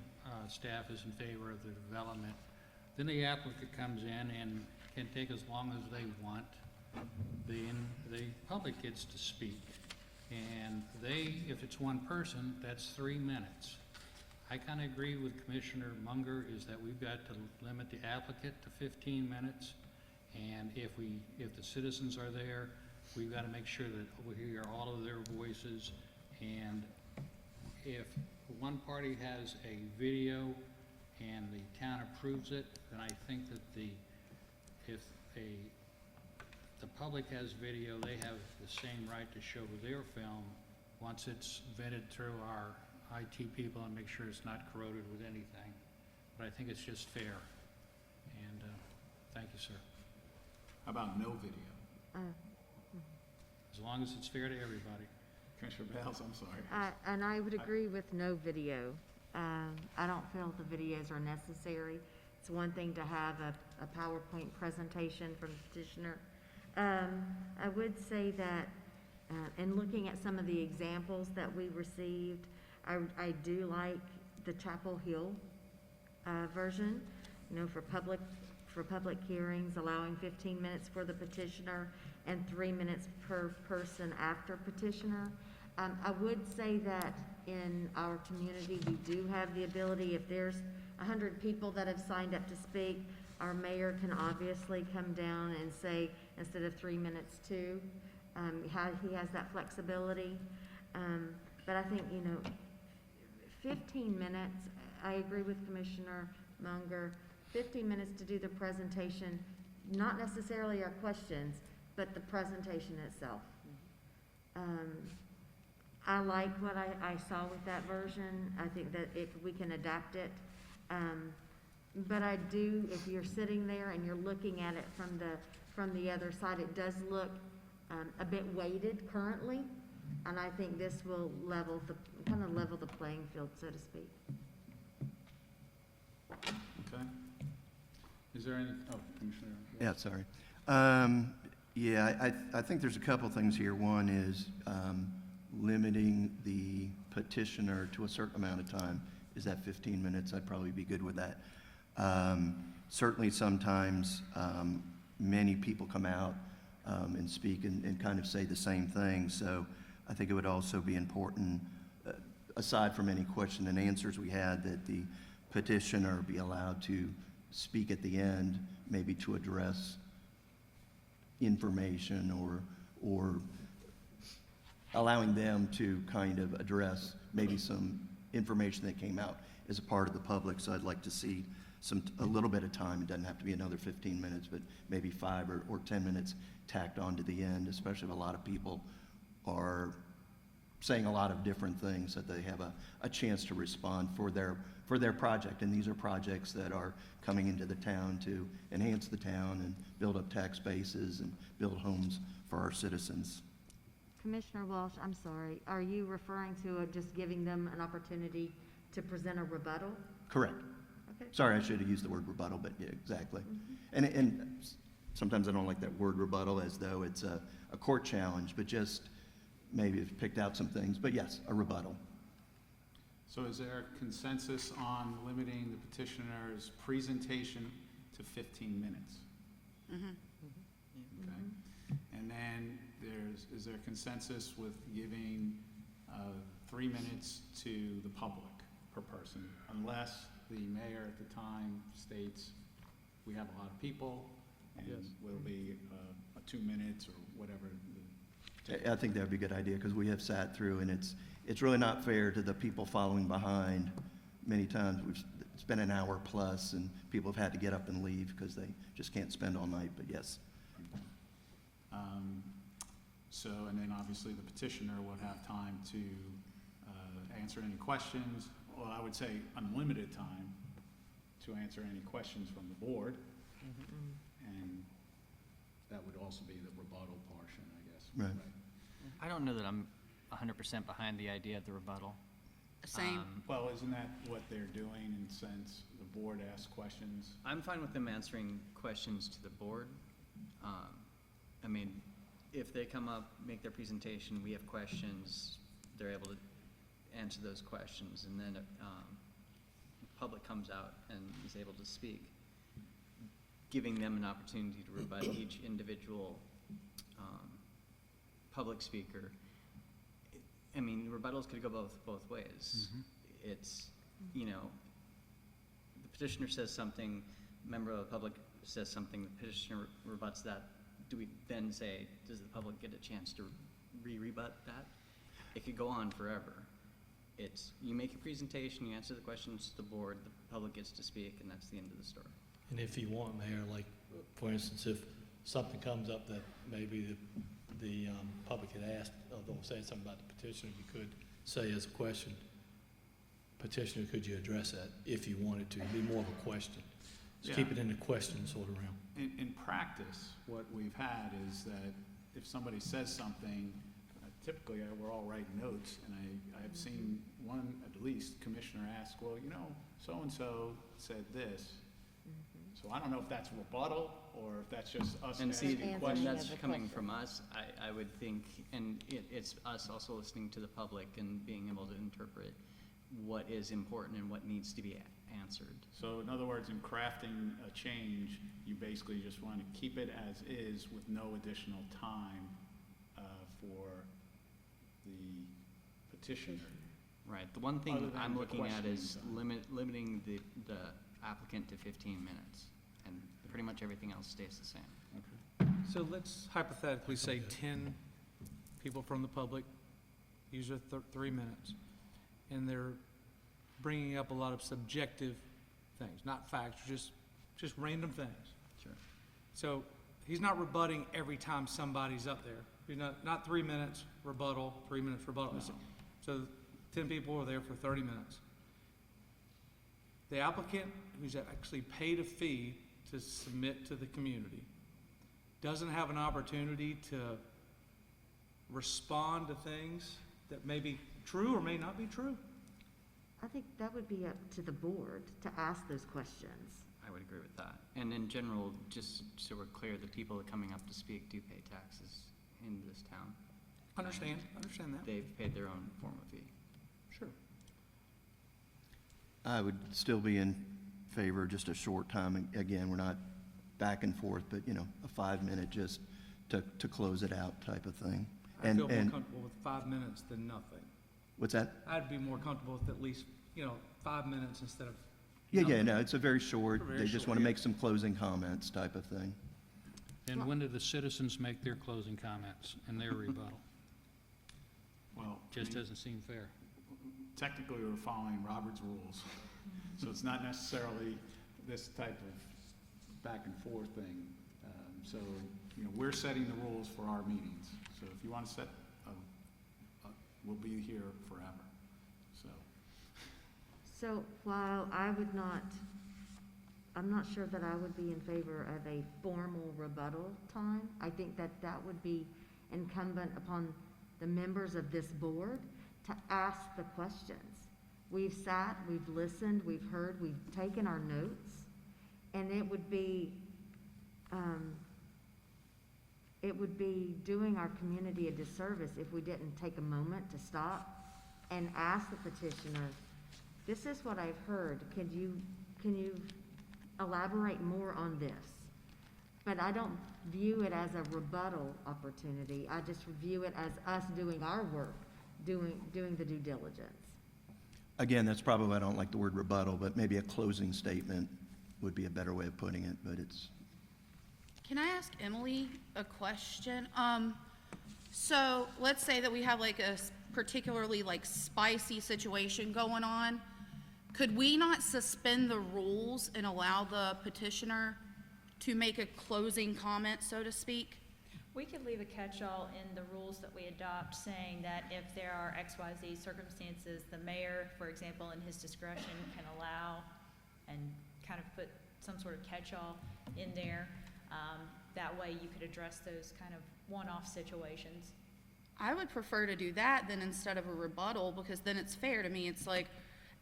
staff is in favor of the development. Then the applicant comes in and can take as long as they want. Then the public gets to speak. And if it's one person, that's 3 minutes. I kind of agree with Commissioner Munger is that we've got to limit the applicant to 15 minutes. And if the citizens are there, we've got to make sure that we hear all of their voices. And if one party has a video and the town approves it, then I think that if the public has video, they have the same right to show their film once it's vetted through our IT people and make sure it's not corroded with anything. But I think it's just fair. And thank you, sir. How about no video? As long as it's fair to everybody. Commissioner Bales, I'm sorry. And I would agree with no video. I don't feel the videos are necessary. It's one thing to have a PowerPoint presentation from the petitioner. I would say that in looking at some of the examples that we received, I do like the Chapel Hill version, you know, for public hearings, allowing 15 minutes for the petitioner and 3 minutes per person after petitioner. I would say that in our community, we do have the ability, if there's 100 people that have signed up to speak, our mayor can obviously come down and say, instead of 3 minutes, 2. how he has that flexibility. But I think, 15 minutes, I agree with Commissioner Munger, 15 minutes to do the presentation, not necessarily our questions, but the presentation itself. I like what I saw with that version. I think that we can adapt it. But I do, if you're sitting there and you're looking at it from the other side, it does look a bit weighted currently. And I think this will level the playing field, so to speak. Okay. Is there any, Commissioner? Yeah, sorry. I think there's a couple things here. One is limiting the petitioner to a certain amount of time. Is that 15 minutes? I'd probably be good with that. Certainly sometimes many people come out and speak and kind of say the same thing. So I think it would also be important, aside from any question and answers we had, that the petitioner be allowed to speak at the end, maybe to address information or allowing them to kind of address maybe some information that came out as a part of the public. So I'd like to see a little bit of time. It doesn't have to be another 15 minutes, but maybe 5 or 10 minutes tacked on to the end, especially if a lot of people are saying a lot of different things, that they have a chance to respond for their project. And these are projects that are coming into the town to enhance the town and build up tax bases and build homes for our citizens. Commissioner Walsh, I'm sorry, are you referring to just giving them an opportunity to present a rebuttal? Correct. Okay. Sorry, I should have used the word rebuttal, but yeah, exactly. And sometimes I don't like that word rebuttal as though it's a court challenge, but just maybe have picked out some things. But yes, a rebuttal. So is there consensus on limiting the petitioner's presentation to 15 minutes? Okay. And then is there consensus with giving 3 minutes to the public per person, unless the mayor at the time states we have a lot of people and will be 2 minutes or whatever. I think that would be a good idea, because we have sat through, and it's really not fair to the people following behind. Many times it's been an hour plus, and people have had to get up and leave because they just can't spend all night. But yes. And then obviously the petitioner would have time to answer any questions. Well, I would say unlimited time to answer any questions from the board. And that would also be the rebuttal portion, I guess. Right. I don't know that I'm 100% behind the idea of the rebuttal. Same. Well, isn't that what they're doing in the sense the board asks questions? I'm fine with them answering questions to the board. I mean, if they come up, make their presentation, we have questions, they're able to answer those questions, and then the public comes out and is able to speak, giving them an opportunity to rebut each individual public speaker. I mean, rebuttals could go both ways. It's, the petitioner says something, member of the public says something, the petitioner rebuts that. Do we then say, does the public get a chance to rebut that? It could go on forever. It's, you make a presentation, you answer the questions to the board, the public gets to speak, and that's the end of the story. And if you want, Mayor, like, for instance, if something comes up that maybe the public had asked, although saying something about the petitioner, you could say as a question, petitioner, could you address that if you wanted to? It'd be more of a question. Just keep it in the question sort of realm. In practice, what we've had is that if somebody says something, typically we're all writing notes, and I've seen one, at least, commissioner ask, well, so-and-so said this. So I don't know if that's rebuttal or if that's just us asking questions. And that's coming from us, I would think, and it's us also listening to the public and being able to interpret what is important and what needs to be answered. So in other words, in crafting a change, you basically just want to keep it as is with no additional time for the petitioner. Right. The one thing I'm looking at is limiting the applicant to 15 minutes, and pretty much everything else stays the same. So let's hypothetically say 10 people from the public, usually 3 minutes, and they're bringing up a lot of subjective things, not facts, just random things. Sure. So he's not rebutting every time somebody's up there. He's not 3 minutes rebuttal, 3 minutes rebuttal. No. So 10 people are there for 30 minutes. The applicant, who's actually paid a fee to submit to the community, doesn't have an opportunity to respond to things that may be true or may not be true. I think that would be up to the board to ask those questions. I would agree with that. And in general, just so we're clear, the people coming up to speak do pay taxes in this town. Understand that. They've paid their own form of fee. Sure. I would still be in favor of just a short time. Again, we're not back and forth, but, you know, a 5-minute just to close it out type of thing. I feel more comfortable with 5 minutes than nothing. What's that? I'd be more comfortable with at least, 5 minutes instead of. Yeah, no, it's a very short, Very they just short, want to yeah. make some closing comments type of thing. And when do the citizens make their closing comments and their rebuttal? Well, Just doesn't seem fair. technically, we're following Robert's rules, so it's not necessarily this type of back and forth thing. So, we're setting the rules for our meetings. So if you want to set, we'll be here forever, so. So while I'm not sure that I would be in favor of a formal rebuttal time. I think that that would be incumbent upon the members of this board to ask the questions. We've sat, we've listened, we've heard, we've taken our notes, and it would be doing our community a disservice if we didn't take a moment to stop and ask the petitioner, this is what I've heard, can you elaborate more on this? But I don't view it as a rebuttal opportunity, I just view it as us doing our work, doing the due diligence. Again, that's probably why I don't like the word rebuttal, but maybe a closing statement would be a better way of putting it, but it's. Can I ask Emily a question? So let's say that we have like a particularly like spicy situation going on. Could we not suspend the rules and allow the petitioner to make a closing comment, so to speak? We could leave a catch-all in the rules that we adopt saying that if there are XYZ circumstances, the mayor, for example, in his discretion can allow and kind of put some sort of catch-all in there. That way you could address those kind of one-off situations. I would prefer to do that than instead of a rebuttal, because then it's fair to me. It's like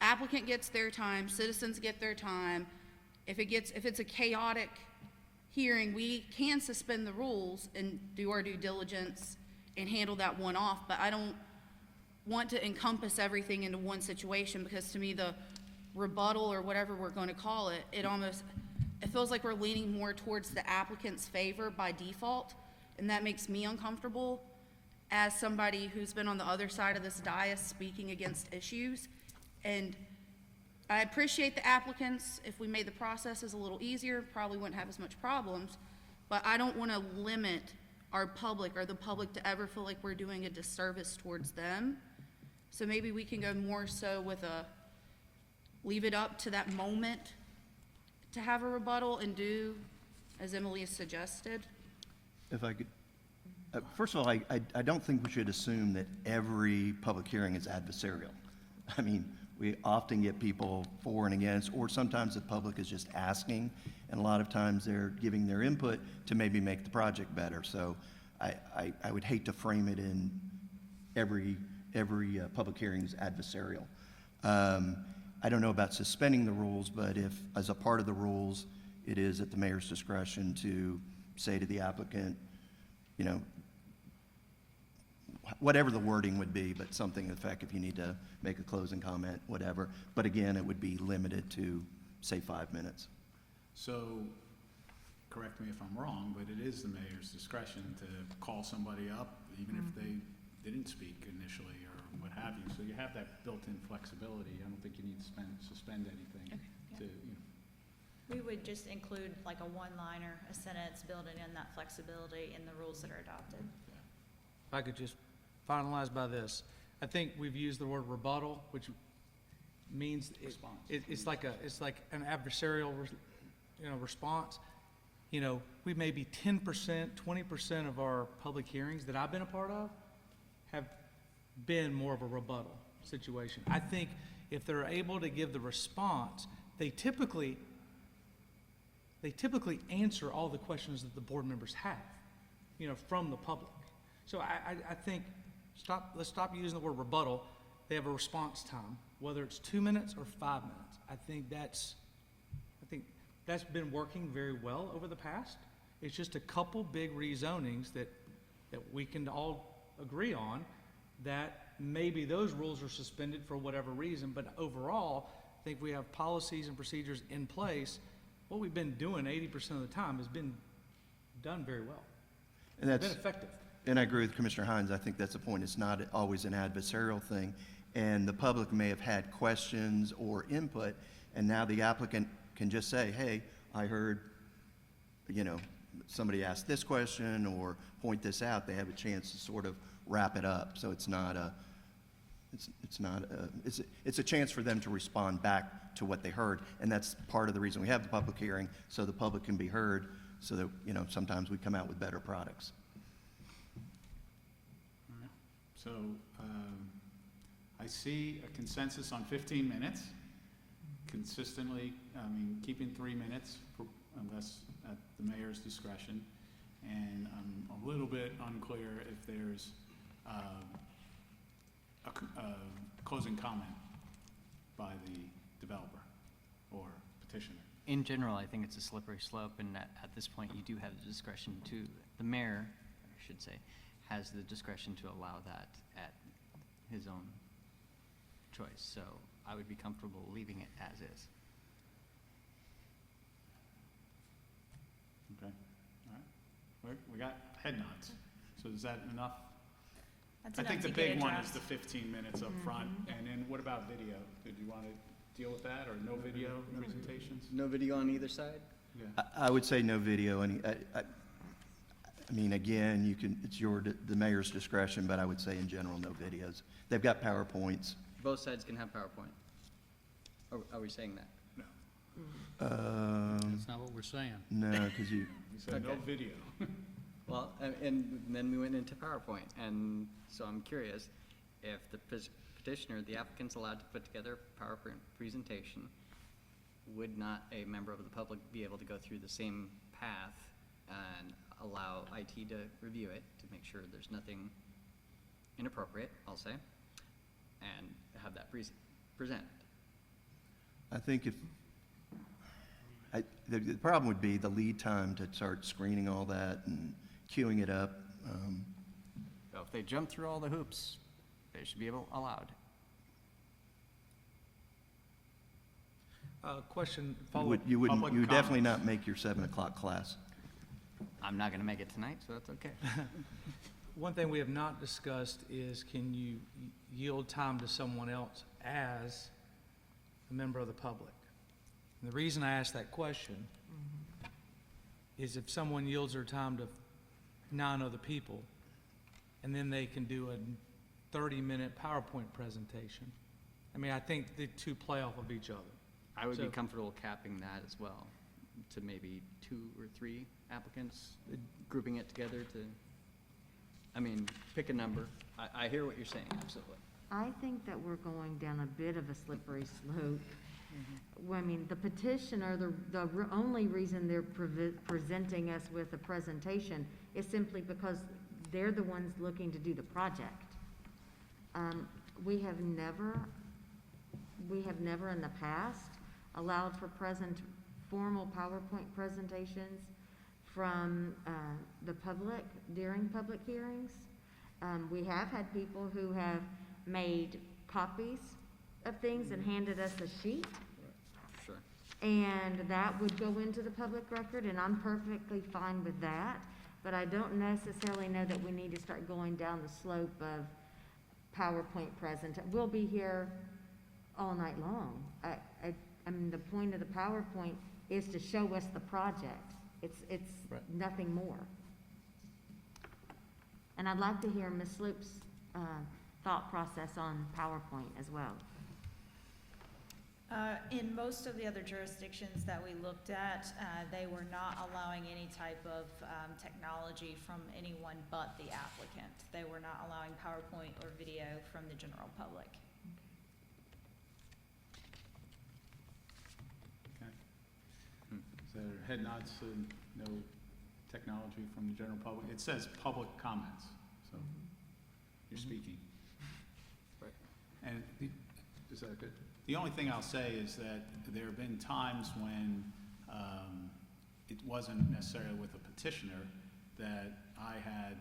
applicant gets their time, citizens get their time. If it's a chaotic hearing, we can suspend the rules and do our due diligence and handle that one off, but I don't want to encompass everything into one situation, because to me the rebuttal, or whatever we're going to call it, it feels like we're leaning more towards the applicant's favor by default, and that makes me uncomfortable as somebody who's been on the other side of this dais speaking against issues. And I appreciate the applicants. If we made the processes a little easier, probably wouldn't have as much problems, but I don't want to limit our public or the public to ever feel like we're doing a disservice towards them. So maybe we can go more so with leave it up to that moment to have a rebuttal and do as Emily has suggested. If I could, first of all, I don't think we should assume that every public hearing is adversarial. I mean, we often get people for and against, or sometimes the public is just asking, and a lot of times they're giving their input to maybe make the project better. So I would hate to frame it in every public hearing is adversarial. I don't know about suspending the rules, but if, as a part of the rules, it is at the mayor's discretion to say to the applicant, whatever the wording would be, but something to the effect, if you need to make a closing comment, whatever. But again, it would be limited to, say, 5 minutes. So, correct me if I'm wrong, but it is the mayor's discretion to call somebody up, even if they didn't speak initially or what have you. So you have that built-in flexibility. I don't think you need to suspend anything to. We would just include like a one-liner, a sentence, building in that flexibility in the rules that are adopted. If I could just finalize by this. I think we've used the word rebuttal, which means it's like an adversarial, response. We maybe 10%, 20% of our public hearings that I've been a part of have been more of a rebuttal situation. I think if they're able to give the response, they typically answer all the questions that the board members have, from the public. So I think let's stop using the word rebuttal. They have a response time, whether it's 2 minutes or 5 minutes. I think that's been working very well over the past. It's just a couple big rezonings that we can all agree on, that maybe those rules are suspended for whatever reason, but overall, I think we have policies and procedures in place. What we've been doing 80% of the time has been done very well. And It's been effective. And I agree with Commissioner Hines. I think that's the point. It's not always an adversarial thing. And the public may have had questions or input, and now the applicant can just say, hey, I heard, somebody asked this question or point this out. They have a chance to sort of wrap it up. So it's a chance for them to respond back to what they heard. And that's part of the reason we have the public hearing, so the public can be heard, so that, sometimes we come out with better products. All right. So I see a consensus on 15 minutes, consistently, keeping 3 minutes unless at the mayor's discretion. And I'm a little bit unclear if there's a closing comment by the developer or petitioner. In general, I think it's a slippery slope, and at this point, you do have the discretion the mayor, I should say, has the discretion to allow that at his own choice. So I would be comfortable leaving it as is. Okay, all right. We got head nods. So is that enough? That's I enough think the to get big a one draft. is the 15 minutes up front. And then what about video? Did you want to deal with that, or no video presentations? No video on either side? Yeah. I would say no video. Again, it's the mayor's discretion, but I would say in general, no videos. They've got PowerPoints. Both sides can have PowerPoint. Are we saying that? That's not what we're saying. No, because You said no Okay. video. Well, and then we went into PowerPoint, and so I'm curious if the petitioner, the applicant's allowed to put together a PowerPoint presentation, would not a member of the public be able to go through the same path and allow IT to review it to make sure there's nothing inappropriate, I'll say, and have that presented? I think the problem would be the lead time to start screening all that and queuing it up. So if they jump through all the hoops, they should be allowed. Question, You follow-up. would definitely not make your 7 o'clock class. I'm not gonna make it tonight, so that's okay. One thing we have not discussed is, can you yield time to someone else as a member of the public? And the reason I ask that question is if someone yields their time to 9 other people, and then they can do a 30-minute PowerPoint presentation. I think the two play off of each other. I would be So- comfortable capping that as well, to maybe 2 or 3 applicants, grouping it together to, pick a number. I hear what you're saying, absolutely. I think that we're going down a bit of a slippery slope. The petitioner, the only reason they're presenting us with a presentation is simply because they're the ones looking to do the project. We have never in the past allowed for formal PowerPoint presentations from the public during public hearings. We have had people who have made copies of things and handed us a sheet, Sure. and that would go into the public record, and I'm perfectly fine with that. But I don't necessarily know that we need to start going down the slope of PowerPoint We'll be here all night long. The point of the PowerPoint is to show us the project. It's Right. nothing more. And I'd like to hear Ms. Sloop's thought process on PowerPoint as well. In most of the other jurisdictions that we looked at, they were not allowing any type of technology from anyone but the applicant. They were not allowing PowerPoint or video from the general public. Okay. So head nods, so no technology from the general public. It says public comments, so you're speaking. Right. And is that good? The only thing I'll say is that there have been times when it wasn't necessarily with a petitioner that I had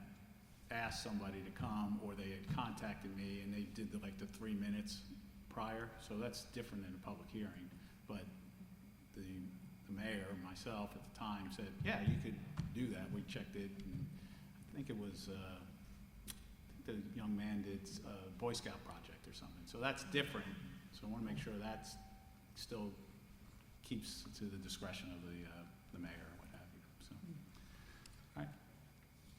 asked somebody to come, or they had contacted me and they did like the 3 minutes prior. So that's different than a public hearing. But the mayor, myself at the time, said, yeah, you could do that. We checked it, and I think it was the young man did a Boy Scout project or something. So that's different. So I want to make sure that's still keeps to the discretion of the mayor or what have you. So, all right.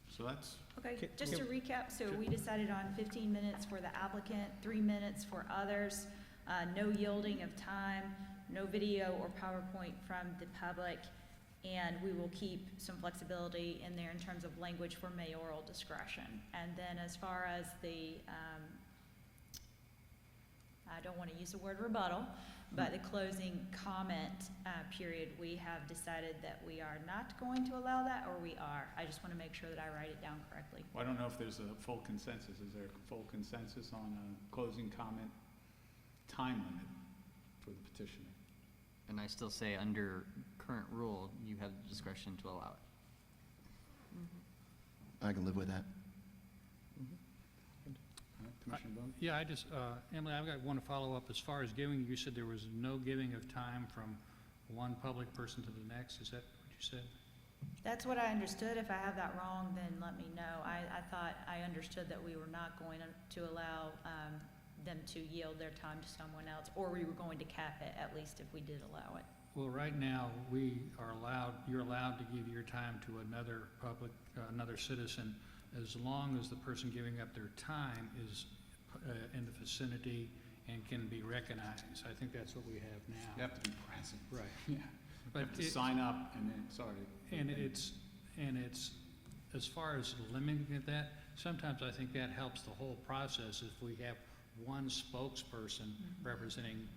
So that's Okay, just to recap, so we decided on 15 minutes for the applicant, 3 minutes for others, no yielding of time, no video or PowerPoint from the public, and we will keep some flexibility in there in terms of language for mayoral discretion. And then as far as the, I don't want to use the word rebuttal, but the closing comment period, we have decided that we are not going to allow that, or we are. I just want to make sure that I write it down correctly. Well, I don't know if there's a full consensus. Is there a full consensus on a closing comment time limit for the petitioner? And I still say, under current rule, you have the discretion to allow it. I can live with that. Commissioner Boone? Yeah, I just, Emily, I've got one follow-up. As far as giving, you said there was no giving of time from one public person to the next. Is that what you said? That's what I understood. If I have that wrong, then let me know. I thought I understood that we were not going to allow them to yield their time to someone else, or we were going to cap it, at least if we did allow it. Well, right now, we are allowed, you're allowed to give your time to another public, another citizen, as long as the person giving up their time is in the vicinity and can be recognized. I think that's what we have now. You have to be present. Right. Yeah. But You have to sign up and then, sorry. And it's, as far as limiting that, sometimes I think that helps the whole process if we have one spokesperson representing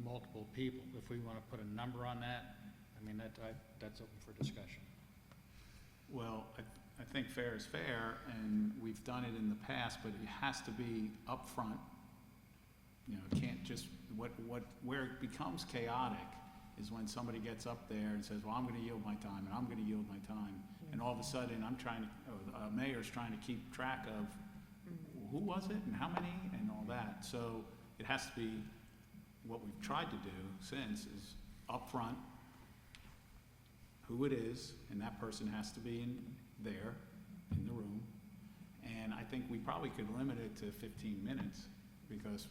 multiple people. If we want to put a number on that, I mean, that's open for discussion. Well, I think fair is fair, and we've done it in the past, but it has to be upfront. You know, it can't just, where it becomes chaotic is when somebody gets up there and says, well, I'm going to yield my time, and I'm going to yield my time. And all of a sudden, mayor's trying to keep track of who was it and how many and all that. So it has to be, what we've tried to do since is upfront who it is, and that person has to be there in the room. And I think we probably could limit it to 15 minutes because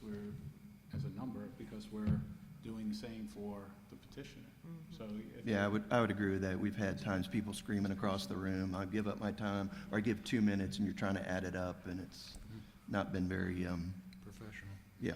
as a number, because we're doing the same for the petitioner. So Yeah, I would agree with that. We've had times people screaming across the room, I give up my time, or I give 2 minutes, and you're trying to add it up, and it's not been very, Professional. yeah.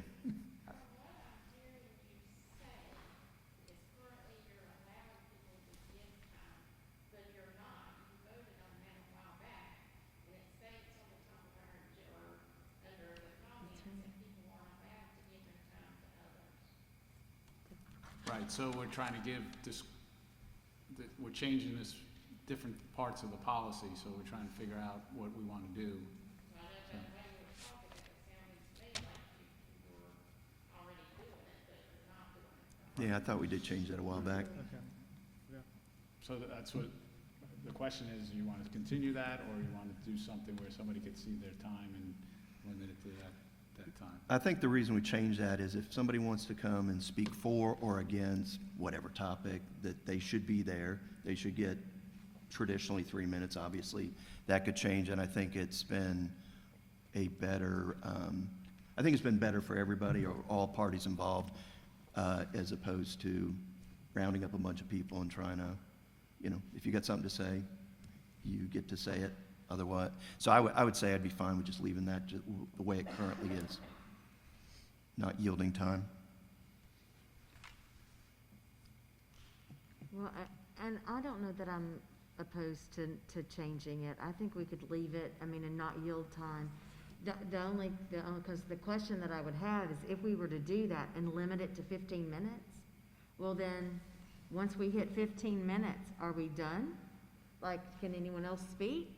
Right, so we're trying to give this, we're changing this different parts of the policy, so we're trying to figure out what we want to do. So. Yeah, I thought we did change that a while back. So that's what, the question is, you want to continue that, or you want to do something where somebody could see their time and limit it to that time? I think the reason we changed that is if somebody wants to come and speak for or against whatever topic, that they should be there. They should get traditionally 3 minutes, obviously. That could change, and I think it's been a better, I think it's been better for everybody or all parties involved, as opposed to rounding up a bunch of people and trying to, if you got something to say, you get to say it, otherwise. So I would say I'd be fine with just leaving that the way it currently is, not yielding time. Well, and I don't know that I'm opposed to changing it. I think we could leave it, I mean, and not yield time. Because the question that I would have is if we were to do that and limit it to 15 minutes, well then, once we hit 15 minutes, are we done? Like, can anyone else speak?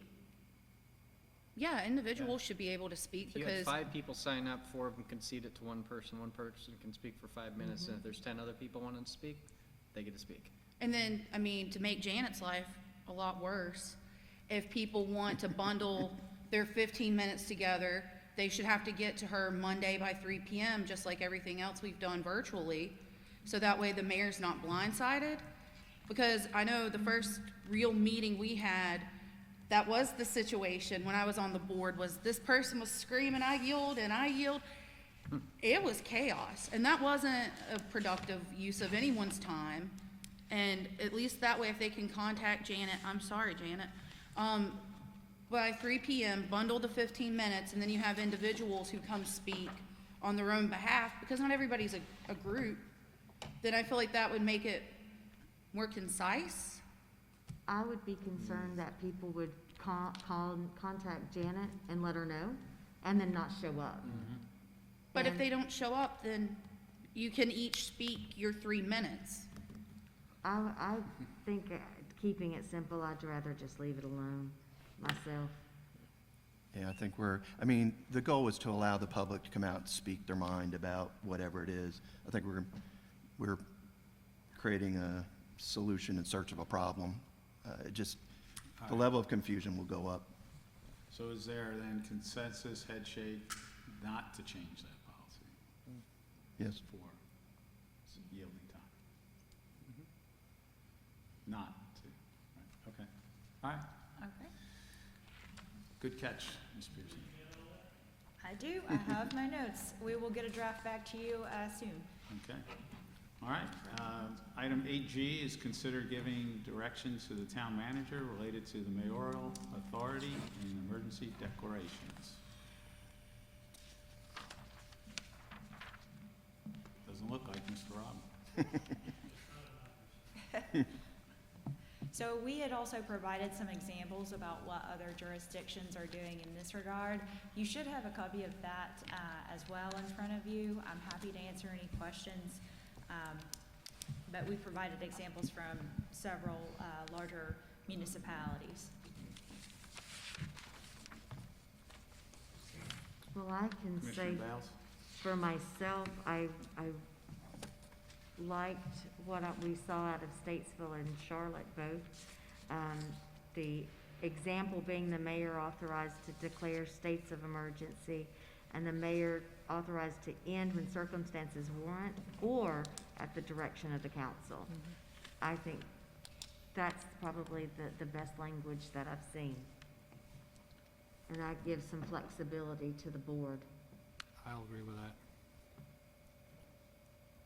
Yeah, individuals should be able to speak If you had because, 5 people sign up, 4 of them concede it to one person can speak for 5 minutes, and if there's 10 other people wanting to speak, they get to speak. and then, I mean, to make Janet's life a lot worse, if people want to bundle their 15 minutes together, they should have to get to her Monday by 3 p.m., just like everything else we've done virtually. So that way the mayor's not blindsided. Because I know the first real meeting we had, that was the situation when I was on the board, was this person was screaming, I yield, and I yield. It was chaos, and that wasn't a productive use of anyone's time. And at least that way, if they can contact Janet, I'm sorry, Janet, by 3 p.m., bundle the 15 minutes, and then you have individuals who come speak on their own behalf, because not everybody's a group, then I feel like that would make it more concise. I would be concerned that people would contact Janet and let her know, and then not show up. But if And they don't show up, then you can each speak your 3 minutes. I think keeping it simple, I'd rather just leave it alone myself. Yeah, I think I mean, the goal was to allow the public to come out and speak their mind about whatever it is. I think we're creating a solution in search of a problem. The level of confusion will go up. So is there then consensus, head shake, not to change that policy Yes. for yielding time? Not to, right, okay. All right, Okay. good catch, Ms. Pearson. I do. I have my notes. We will get a draft back to you soon. Okay. All right. Item 8G is consider giving directions to the town manager related to the mayoral authority and emergency declarations. Doesn't look like Mr. Rob. So we had also provided some examples about what other jurisdictions are doing in this regard. You should have a copy of that as well in front of you. I'm happy to answer any questions. But we provided examples from several larger municipalities. Well, I can say Commissioner Bales? for myself, I liked what we saw out of Statesville and Charlotte both. The example being the mayor authorized to declare states of emergency and the mayor authorized to end when circumstances warrant or at the direction of the council. I think that's probably the best language that I've seen. And that gives some flexibility to the board. I'll agree with that.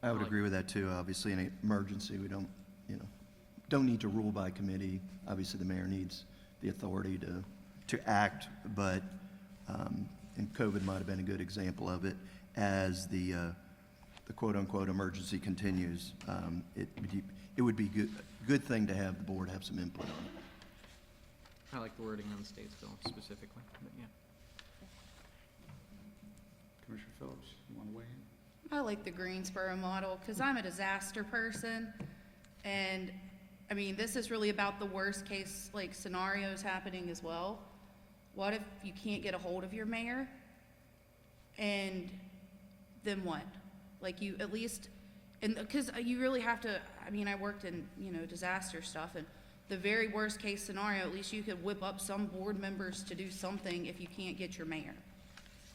I would agree with that too. Obviously, in an emergency, we don't need to rule by committee. Obviously, the mayor needs the authority to act, but, and COVID might have been a good example of it, as the quote-unquote emergency continues, it would be good thing to have the board have some input on it. I like the wording on the Statesville specifically, but yeah. Commissioner Phillips, you want to weigh in? I like the Greensboro model because I'm a disaster person. And I mean, this is really about the worst case like scenarios happening as well. What if you can't get a hold of your mayor? And then what? Like you at least, and because you really have to, I mean, I worked in, disaster stuff, and the very worst case scenario, at least you could whip up some board members to do something if you can't get your mayor.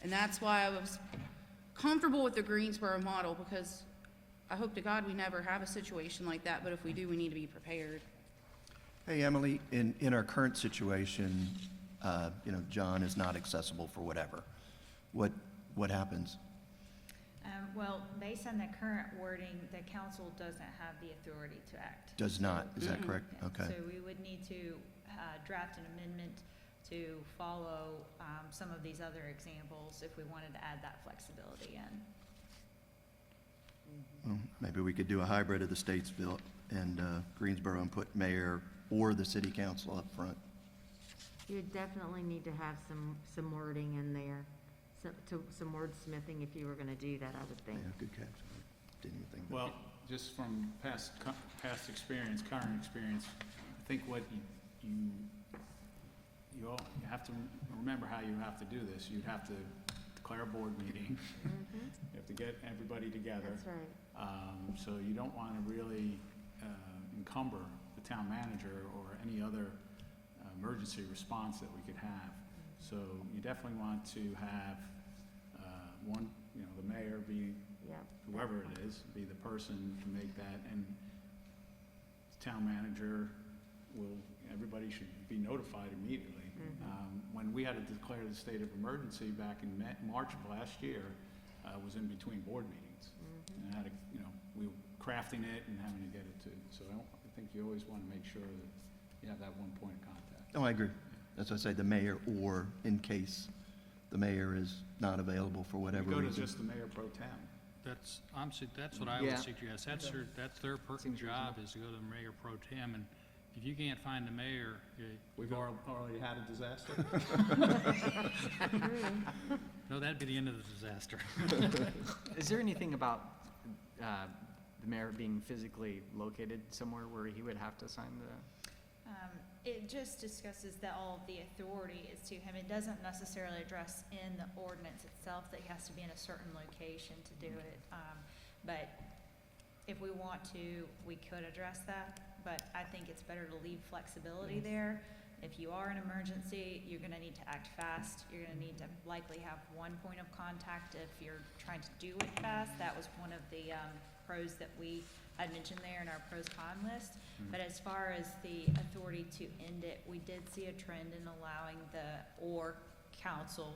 And that's why I was comfortable with the Greensboro model, because I hope to God we never have a situation like that, but if we do, we need to be prepared. Hey, Emily, in our current situation, John is not accessible for whatever. What happens? Well, based on the current wording, the council doesn't have the authority to act. Does not, is that correct? Okay. So we would need to draft an amendment to follow some of these other examples if we wanted to add that flexibility in. Well, maybe we could do a hybrid of the Statesville and Greensboro and put mayor or the city council up front. You definitely need to have some wording in there, some wordsmithing if you were gonna do that, I would think. Yeah, good catch. Didn't even think about Well, just from past experience, current experience, I think what you have to remember how you have to do this. You'd have to declare a board meeting. You have to get everybody together. That's right. So you don't want to really encumber the town manager or any other emergency response that we could have. So you definitely want to have one, the mayor be, Yep. whoever it is, be the person to make that, and the town manager everybody should be notified immediately. When we had to declare the state of emergency back in March of last year, was in between board meetings. And I had to, we were crafting it and having to get it to, so I think you always want to make sure that you have that one point of contact. Oh, I agree. That's what I say, the mayor, or in case the mayor is not available for whatever You go to reason. just the mayor pro tem. That's what I Yeah. would suggest. That's their job, is to go to the mayor pro tem, and if you can't find the mayor, We've already had a disaster. no, that'd be the end of the disaster. Is there anything about the mayor being physically located somewhere where he would have to sign the? It just discusses that all of the authority is to him. It doesn't necessarily address in the ordinance itself that he has to be in a certain location to do it. But if we want to, we could address that, but I think it's better to leave flexibility there. If you are in emergency, you're gonna need to act fast. You're gonna need to likely have one point of contact if you're trying to do it fast. That was one of the pros that we had mentioned there in our pros con list. But as far as the authority to end it, we did see a trend in allowing the or council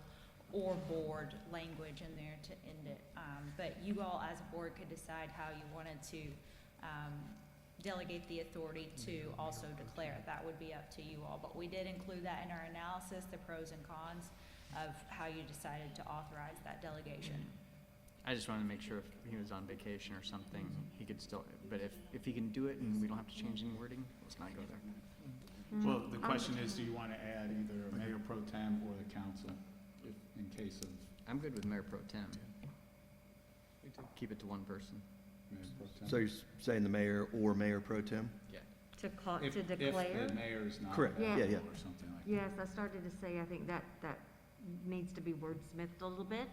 or board language in there to end it. But you all as a board could decide how you wanted to delegate the authority to also declare. That would be up to you all. But we did include that in our analysis, the pros and cons of how you decided to authorize that delegation. I just wanted to make sure if he was on vacation or something, he could still, but if he can do it and we don't have to change any wording, let's not go there. Well, the question is, do you want to add either a mayor pro tem or the council, in case of I'm good with mayor pro tem. Keep it to one person. mayor pro tem? So you're saying the mayor or mayor pro tem? Yeah. If To declare? If the mayor is not Correct. Yeah. available Yeah, or something like that. Yes, I started to say, I think that needs to be wordsmithed a little bit.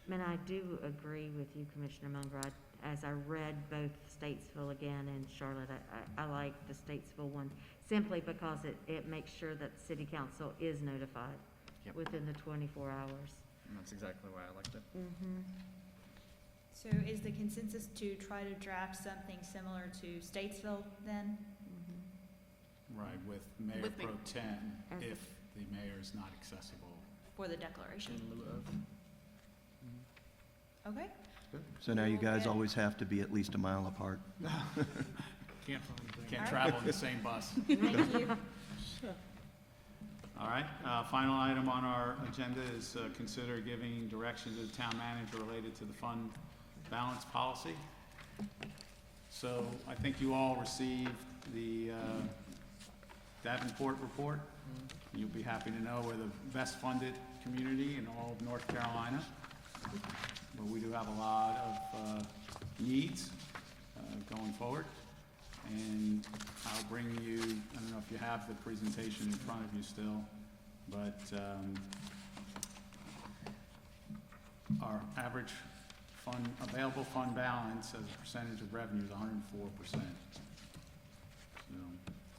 And I do agree with you, Commissioner Munger. As I read both Statesville again and Charlotte, I like the Statesville one simply because it makes sure that the city council is notified Yep. within the 24 hours. And that's exactly why I liked it. So is the consensus to try to draft something similar to Statesville then? Right, with mayor With pro mayor. tem, As the- if the mayor is not accessible. For the declaration? In lieu of. Okay. So now you guys Okay. always have to be at least a mile apart. Can't Alright. travel in the same bus. Thank you. All right, final item on our agenda is consider giving direction to the town manager related to the fund balance policy. So I think you all received the Davenport report. You'll be happy to know we're the best funded community in all of North Carolina. But we do have a lot of needs going forward. And I'll bring you, I don't know if you have the presentation in front of you still, but our average available fund balance as a percentage of revenue is 104%. So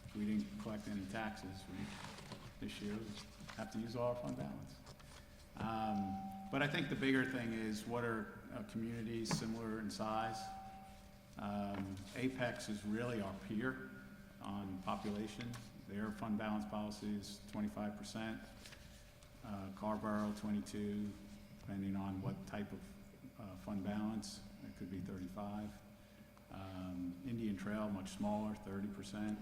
if we didn't collect any taxes, this year we have to use all our fund balance. But I think the bigger thing is what are communities similar in size? Apex is really our peer on population. Their fund balance policy is 25%. Carborough, 22, depending on what type of fund balance. It could be 35. Indian Trail, much smaller, 30%.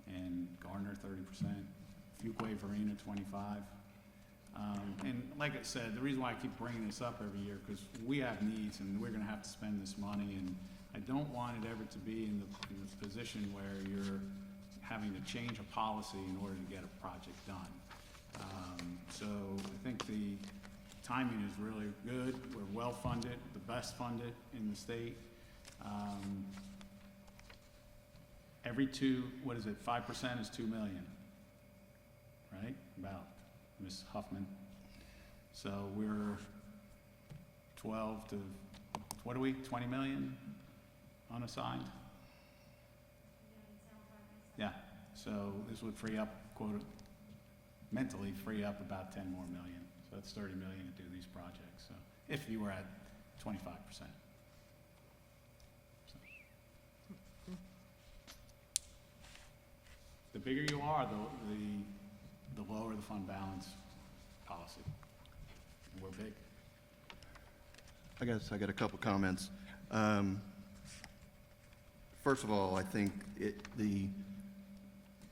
and Gardner 30%, Fuquay Varina 25. And like I said, the reason why I keep bringing this up every year, because we have needs and we're gonna have to spend this money, and I don't want it ever to be in the position where you're having to change a policy in order to get a project done. So I think the timing is really good. We're well-funded, the best funded in the state. Every 5% is 2 million, right? About, Ms. Huffman. So we're 12 to, what are we, 20 million unassigned? Yeah, so this would free up, mentally free up about 10 more million. So that's 30 million to do these projects, so, if you were at 25%. The bigger you are, the lower the fund balance policy. And we're big. I guess I got a couple comments. First of all, I think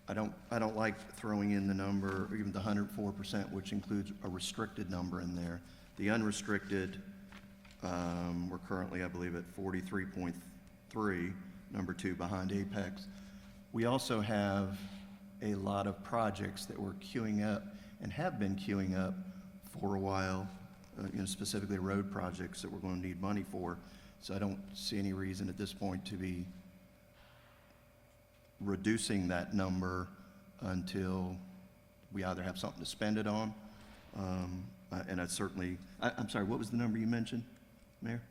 I don't like throwing in the number, or even the 104%, which includes a restricted number in there. The unrestricted, we're currently, I believe, at 43.3, number 2 behind Apex. We also have a lot of projects that we're queuing up and have been queuing up for a while, specifically road projects that we're going to need money for. So I don't see any reason at this point to be reducing that number until we either have something to spend it on, and I'd certainly, I'm sorry, what was the number you mentioned, Mayor?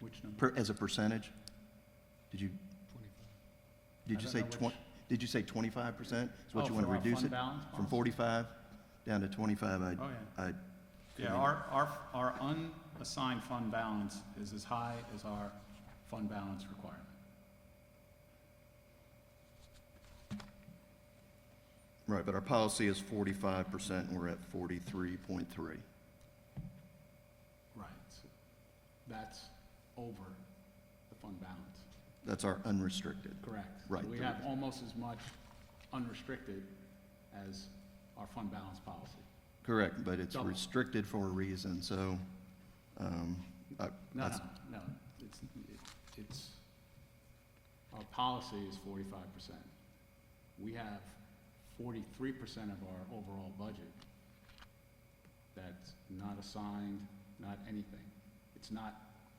Which number? As a percentage? Did you say 20? Did you say 25% is what you want to reduce it? From 45 down to 25, Oh, yeah. Yeah, our unassigned fund balance is as high as our fund balance requirement. Right, but our policy is 45% and we're at 43.3. Right. So that's over the fund balance. That's our unrestricted. Correct. Right. We have almost as much unrestricted as our fund balance policy. Correct, but it's Double. restricted for a reason, so, No, it's, our policy is 45%. We have 43% of our overall budget that's not assigned, not anything. It's not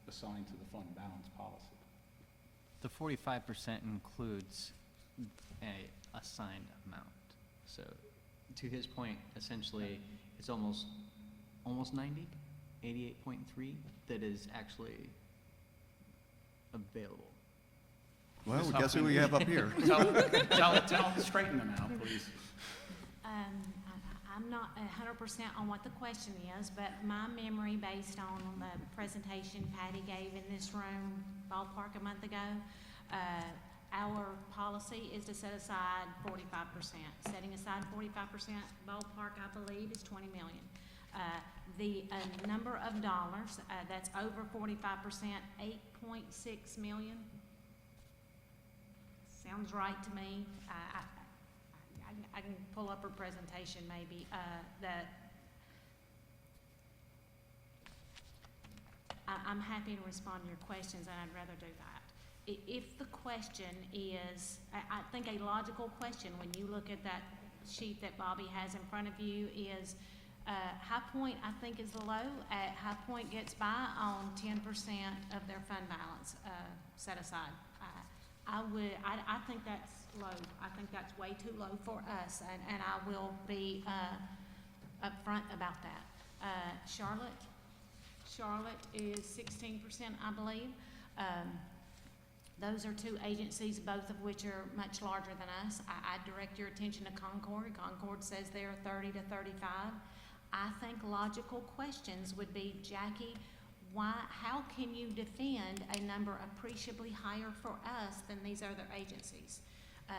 assigned to the fund balance policy. The 45% includes a assigned amount. So to his point, essentially, it's almost 90, 88.3 that is actually available. well, guess who we have up here? Straighten them out, please. I'm not 100% on what the question is, but my memory, based on the presentation Patty gave in this room ballpark a month ago, our policy is to set aside 45%. Setting aside 45% ballpark, I believe, is 20 million. The number of dollars that's over 45%, 8.6 million. Sounds right to me. I can pull up her presentation maybe. I'm happy to respond to your questions, and I'd rather do that. If the question is, I think a logical question when you look at that sheet that Bobby has in front of you is, High Point, I think, is low. High Point gets by on 10% of their fund balance set aside. I think that's low. I think that's way too low for us, and I will be upfront about that. Charlotte is 16%, I believe. Those are two agencies, both of which are much larger than us. I direct your attention to Concord. Concord says they're 30 to 35. I think logical questions would be, Jackie, how can you defend a number appreciably higher for us than these other agencies?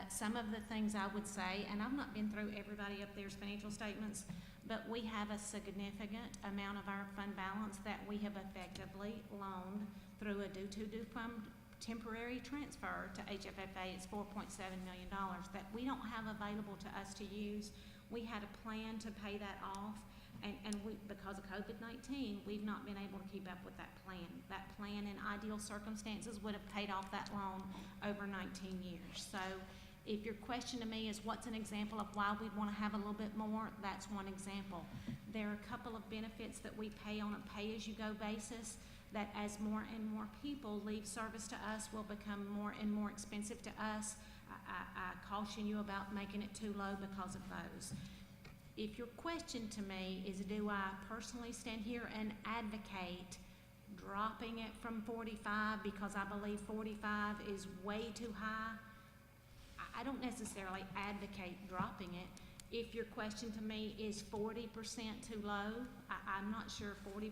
Some of the things I would say, and I've not been through everybody up there's financial statements, but we have a significant amount of our fund balance that we have effectively loaned through a temporary transfer to HFFA, it's $4.7 million that we don't have available to us to use. We had a plan to pay that off, and we, because of COVID-19, we've not been able to keep up with that plan. That plan in ideal circumstances would have paid off that loan over 19 years. So if your question to me is what's an example of why we'd want to have a little bit more, that's one example. There are a couple of benefits that we pay on a pay-as-you-go basis that as more and more people leave service to us will become more and more expensive to us. I caution you about making it too low because of those. If your question to me is, do I personally stand here and advocate dropping it from 45 because I believe 45 is way too high? I don't necessarily advocate dropping it. If your question to me is 40% too low, I'm not sure 40%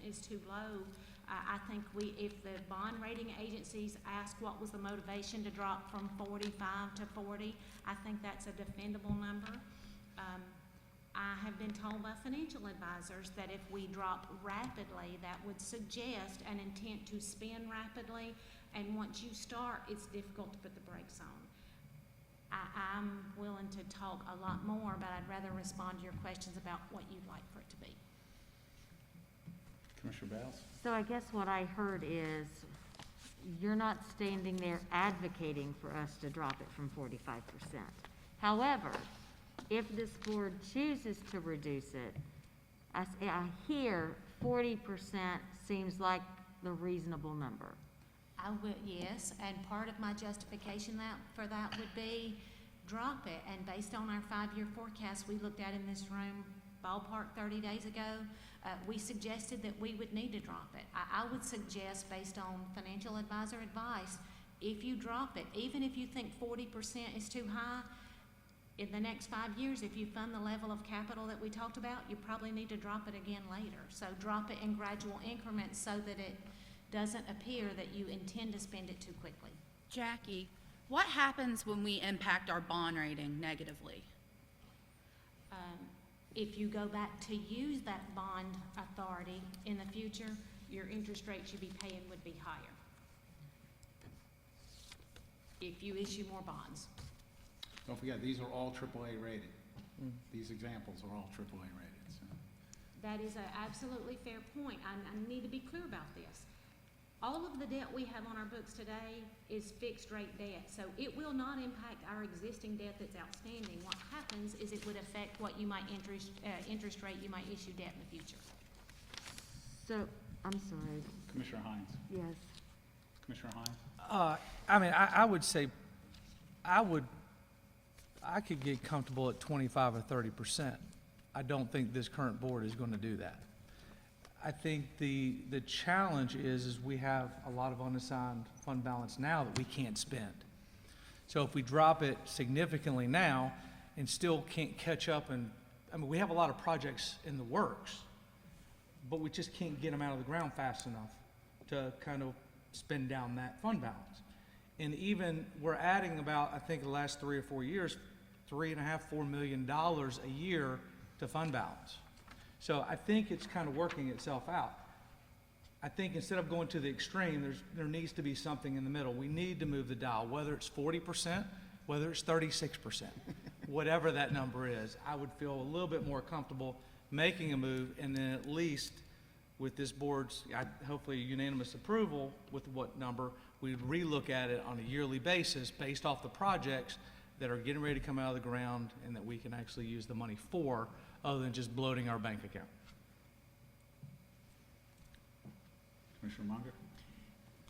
is too low. I think if the bond rating agencies ask what was the motivation to drop from 45 to 40, I think that's a defendable number. I have been told by financial advisors that if we drop rapidly, that would suggest an intent to spend rapidly, and once you start, it's difficult to put the brakes on. I'm willing to talk a lot more, but I'd rather respond to your questions about what you'd like for it to be. Commissioner Bales? So I guess what I heard is you're not standing there advocating for us to drop it from 45%. However, if this board chooses to reduce it, I hear 40% seems like the reasonable number. I would, yes, and part of my justification for that would be drop it. And based on our 5-year forecast we looked at in this room ballpark 30 days ago, we suggested that we would need to drop it. I would suggest, based on financial advisor advice, if you drop it, even if you think 40% is too high, in the next 5 years, if you fund the level of capital that we talked about, you probably need to drop it again later. So drop it in gradual increments so that it doesn't appear that you intend to spend it too quickly. Jackie, what happens when we impact our bond rating negatively? If you go back to use that bond authority in the future, your interest rate you'd be paying would be higher if you issue more bonds. Don't forget, these are all AAA rated. These examples are all AAA rated. So. That is an absolutely fair point. I need to be clear about this. All of the debt we have on our books today is fixed rate debt, so it will not impact our existing debt that's outstanding. What happens is it would affect what you might interest rate you might issue debt in the future. So, I'm sorry. Commissioner Hines. Yes. Commissioner Hines? I mean, I would say, I could get comfortable at 25 or 30%. I don't think this current board is going to do that. I think the challenge is we have a lot of unassigned fund balance now that we can't spend. So if we drop it significantly now and still can't catch up, and I mean, we have a lot of projects in the works, but we just can't get them out of the ground fast enough to kind of spend down that fund balance. And even we're adding about, I think the last 3 or 4 years, $3.5–4 million a year to fund balance. So I think it's kind of working itself out. I think instead of going to the extreme, there needs to be something in the middle. We need to move the dial, whether it's 40%, whether it's 36%, whatever that number is. I would feel a little bit more comfortable making a move, and then at least with this board's hopefully unanimous approval with what number, we'd relook at it on a yearly basis based off the projects that are getting ready to come out of the ground and that we can actually use the money for, other than just bloating our bank account. Commissioner Munger?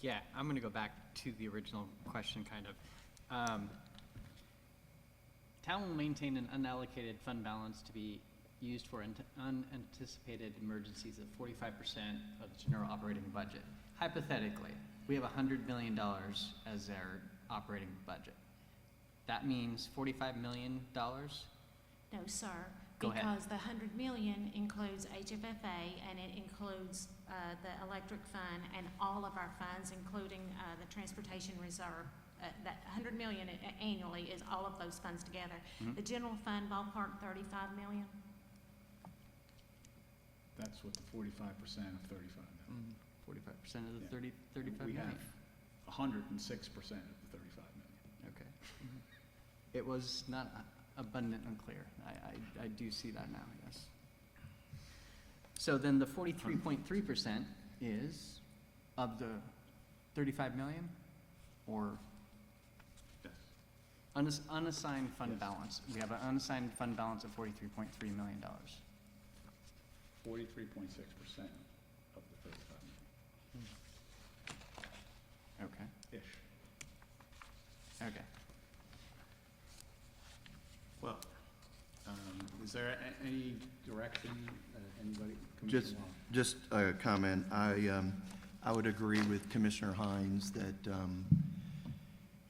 Yeah, I'm going to go back to the original question, kind of. Town will maintain an unallocated fund balance to be used for unanticipated emergencies of 45% of the general operating budget. Hypothetically, we have $100 million as our operating budget. That means $45 million? No, sir. Go ahead. Because the $100 million includes HFFA, and it includes the electric fund and all of our funds, including the transportation reserve. That $100 million annually is all of those funds together. The general fund ballpark $35 million. That's what the 45% of 35. 45% of the 35 We million. have 106% of the 35 million. Okay. It was not abundant and clear. I do see that now, yes. So then the 43.3% is of the 35 million, or Yes. unassigned fund Yes. balance? We have an unassigned fund balance of $43.3 million. 43.6% of the 35 million. Okay, Ish. okay. Well, is there any direction, anybody? Just, Commissioner Long? just a comment. I would agree with Commissioner Hines that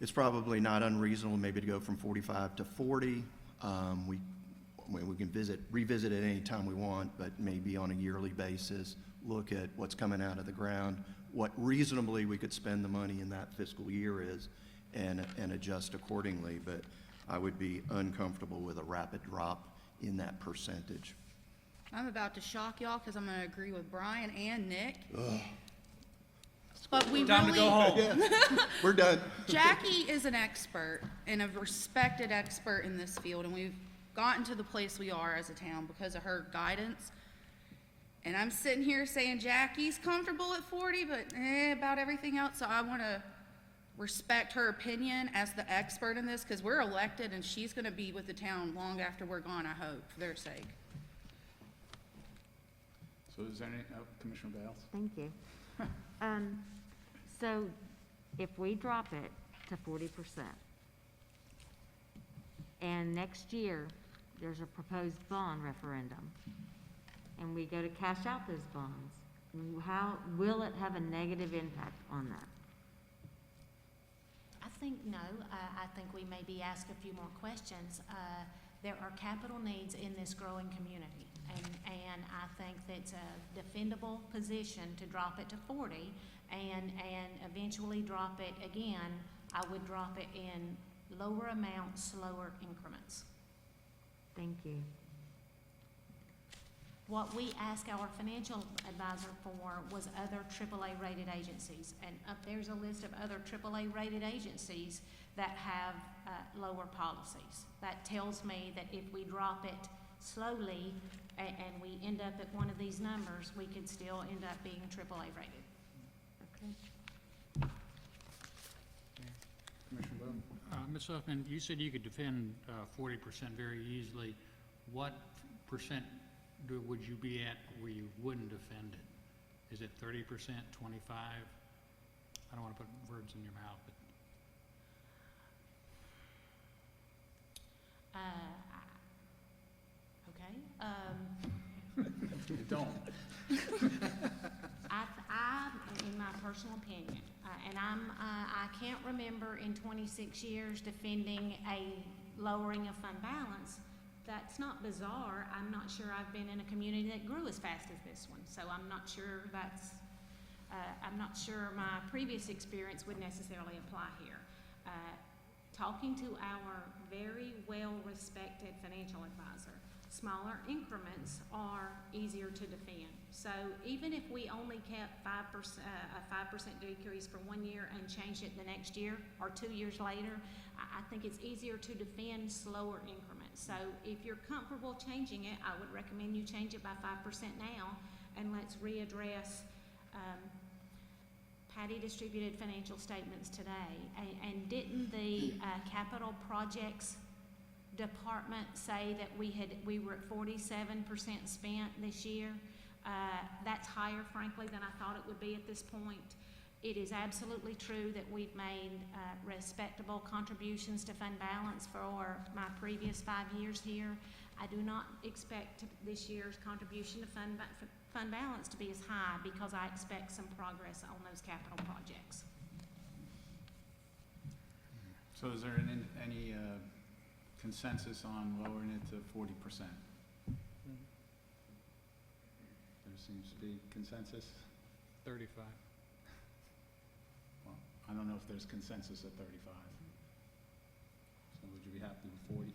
it's probably not unreasonable maybe to go from 45 to 40. We can revisit it any time we want, but maybe on a yearly basis, look at what's coming out of the ground, what reasonably we could spend the money in that fiscal year is, and adjust accordingly. But I would be uncomfortable with a rapid drop in that percentage. I'm about to shock y'all because I'm going to agree with Brian and Nick. But we Time to go home. We're done. Jackie is an expert and a respected expert in this field, and we've gotten to the place we are as a town because of her guidance. And I'm sitting here saying Jackie's comfortable at 40, but about everything else. So I want to respect her opinion as the expert in this because we're elected and she's going to be with the town long after we're gone, I hope, for their sake. So is there any, Commissioner Bales? Thank you. So if we drop it to 40%, and next year there's a proposed bond referendum, and we go to cash out those bonds, how will it have a negative impact on that? I think no. I think we maybe ask a few more questions. There are capital needs in this growing community, and I think that's a defendable position to drop it to 40 and eventually drop it again. I would drop it in lower amounts, slower increments. Thank you. What we asked our financial advisor for was other AAA-rated agencies, and up there's a list of other AAA-rated agencies that have lower policies. That tells me that if we drop it slowly and we end up at one of these numbers, we could still end up being AAA-rated. Okay. Commissioner Boone? Ms. Huffman, you said you could defend 40% very easily. What percent would you be at where you wouldn't defend it? Is it 30%, 25? I don't want to put words in your mouth, but Okay. You don't. I, in my personal opinion, and I can't remember in 26 years defending a lowering of fund balance. That's not bizarre. I'm not sure I've been in a community that grew as fast as this one, so I'm not sure I'm not sure my previous experience would necessarily apply here. Talking to our very well-respected financial advisor, smaller increments are easier to defend. So even if we only kept a 5% decrease for 1 year and changed it the next year or 2 years later, I think it's easier to defend slower increments. So if you're comfortable changing it, I would recommend you change it by 5% now, and let's readdress Patty distributed financial statements today. And didn't the capital projects department say that we were at 47% spent this year? That's higher, frankly, than I thought it would be at this point. It is absolutely true that we've made respectable contributions to fund balance for my previous 5 years here. I do not expect this year's contribution to fund balance to be as high because I expect some progress on those capital projects. So is there any consensus on lowering it to 40%? There seems to be consensus. 35. Well, I don't know if there's consensus at 35. So would you be happy with 40?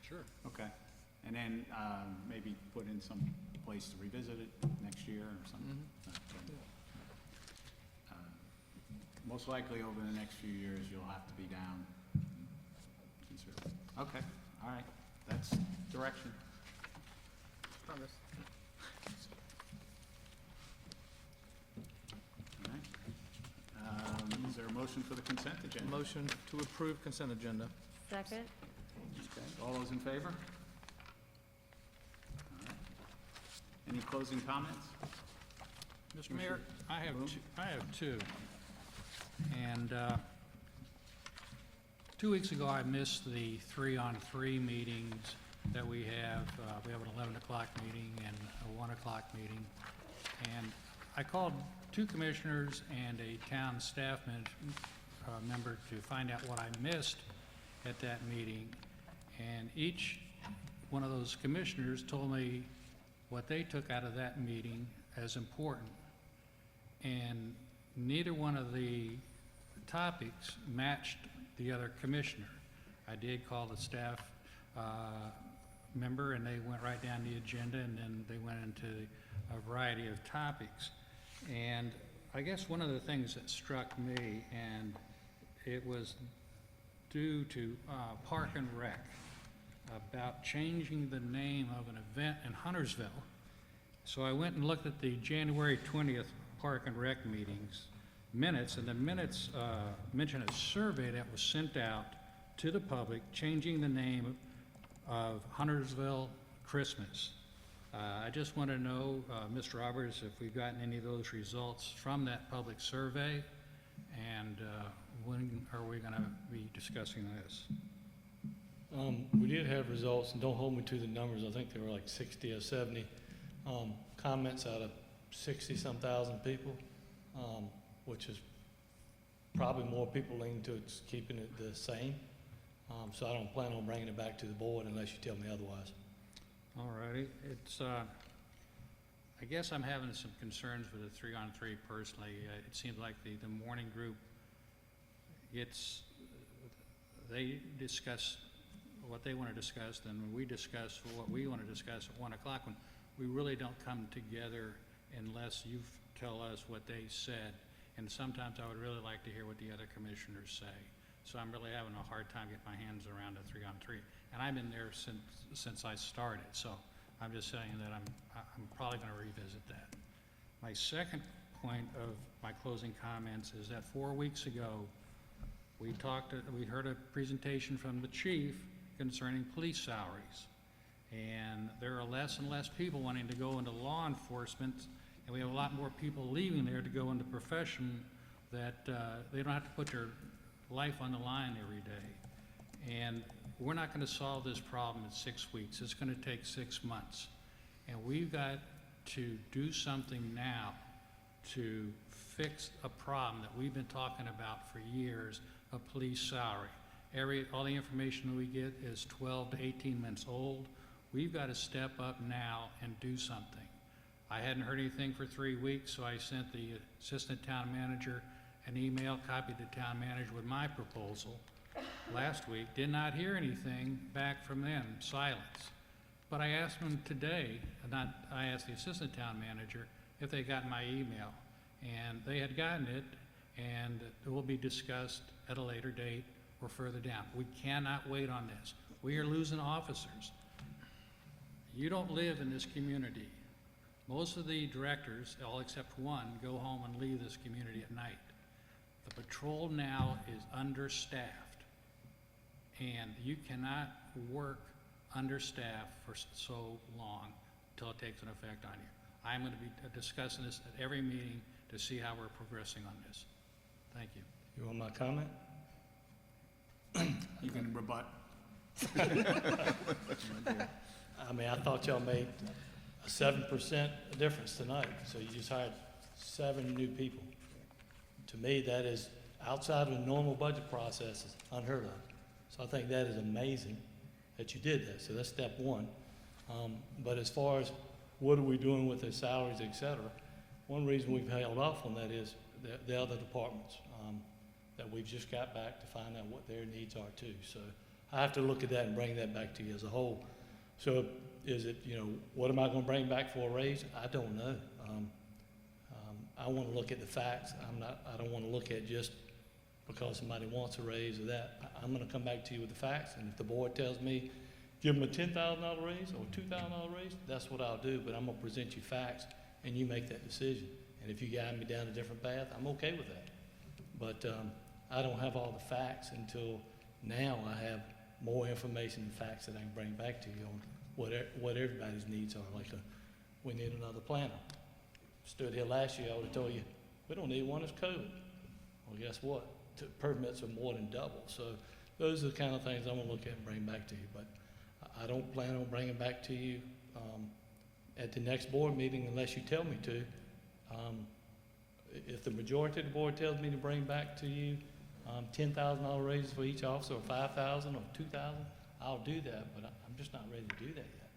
Sure. Okay. And then maybe put in some place to revisit it next year or something. Okay. most likely over the next few years, you'll have to be down considerably. Okay, all right, that's direction. Progress. All right. Is there a motion for the consent agenda? Motion to approve consent agenda. Second? Okay, all those in favor? All right. Any closing comments? Mr. Mayor, I have two. And 2 weeks ago, I missed the 3-on-3 meetings that we have. We have an 11 o'clock meeting and a 1 o'clock meeting. And I called 2 commissioners and a town staff member to find out what I missed at that meeting. And each one of those commissioners told me what they took out of that meeting as important. And neither one of the topics matched the other commissioner. I did call the staff member, and they went right down the agenda, and then they went into a variety of topics. And I guess one of the things that struck me, and it was due to Park and Rec, about changing the name of an event in Huntersville. So I went and looked at the January 20th Park and Rec meetings minutes, and the minutes mention a survey that was sent out to the public changing the name of Huntersville Christmas. I just want to know, Mr. Roberts, if we've gotten any of those results from that public survey, and when are we going to be discussing this? We did have results, and don't hold me to the numbers, I think there were like 60 or 70 comments out of 60-some thousand people, which is probably more people leaning to keeping it the same. So I don't plan on bringing it back to the board unless you tell me otherwise. All righty. It's, I guess I'm having some concerns with the 3-on-3 personally. It seems like the morning group they discuss what they want to discuss, then we discuss what we want to discuss at 1 o'clock, when we really don't come together unless you tell us what they said. And sometimes I would really like to hear what the other commissioners say. So I'm really having a hard time getting my hands around a 3-on-3. And I've been there since I started, so I'm just saying that I'm probably going to revisit that. My second point of my closing comments is that 4 weeks ago, we heard a presentation from the chief concerning police salaries. And there are less and less people wanting to go into law enforcement, and we have a lot more people leaving there to go into profession that they don't have to put their life on the line every day. And we're not going to solve this problem in 6 weeks. It's going to take 6 months. And we've got to do something now to fix a problem that we've been talking about for years of police salary. All the information that we get is 12 to 18 months old. We've got to step up now and do something. I hadn't heard anything for 3 weeks, so I sent the assistant town manager an email, copied the town manager with my proposal last week. Did not hear anything back from them, silence. But I asked them today, I asked the assistant town manager if they got my email, and they had gotten it, and it will be discussed at a later date or further down. We cannot wait on this. We are losing officers. You don't live in this community. Most of the directors, all except one, go home and leave this community at night. The patrol now is understaffed, and you cannot work understaffed for so long until it takes an effect on you. I'm going to be discussing this at every meeting to see how we're progressing on this. Thank you. You want my comment? You can rebut. I mean, I thought y'all made a 7% difference tonight, so you just hired 7 new people. To me, that is outside of the normal budget processes, unheard of. So I think that is amazing that you did that. So that's step one. But as far as what are we doing with their salaries, et cetera, one reason we've held off on that is the other departments that we've just got back to find out what their needs are too. So I have to look at that and bring that back to you as a whole. So is it, what am I going to bring back for a raise? I don't know. I want to look at the facts. I don't want to look at just because somebody wants a raise or that. I'm going to come back to you with the facts, and if the board tells me, give them a $10,000 raise or a $2,000 raise, that's what I'll do, but I'm going to present you facts, and you make that decision. And if you guide me down a different path, I'm okay with that. But I don't have all the facts until now. I have more information and facts that I can bring back to you on what everybody's needs are. Like we need another planner. Stood here last year, I would have told you, we don't need one, it's COVID. Well, guess what? Permits are more than double. So those are the kind of things I'm gonna look at and bring back to you. But I don't plan on bringing back to you at the next board meeting unless you tell me to. If the majority of the board tells me to bring back to you $10,000 raises for each officer, or $5,000 or $2,000, I'll do that, but I'm just not ready to do that yet.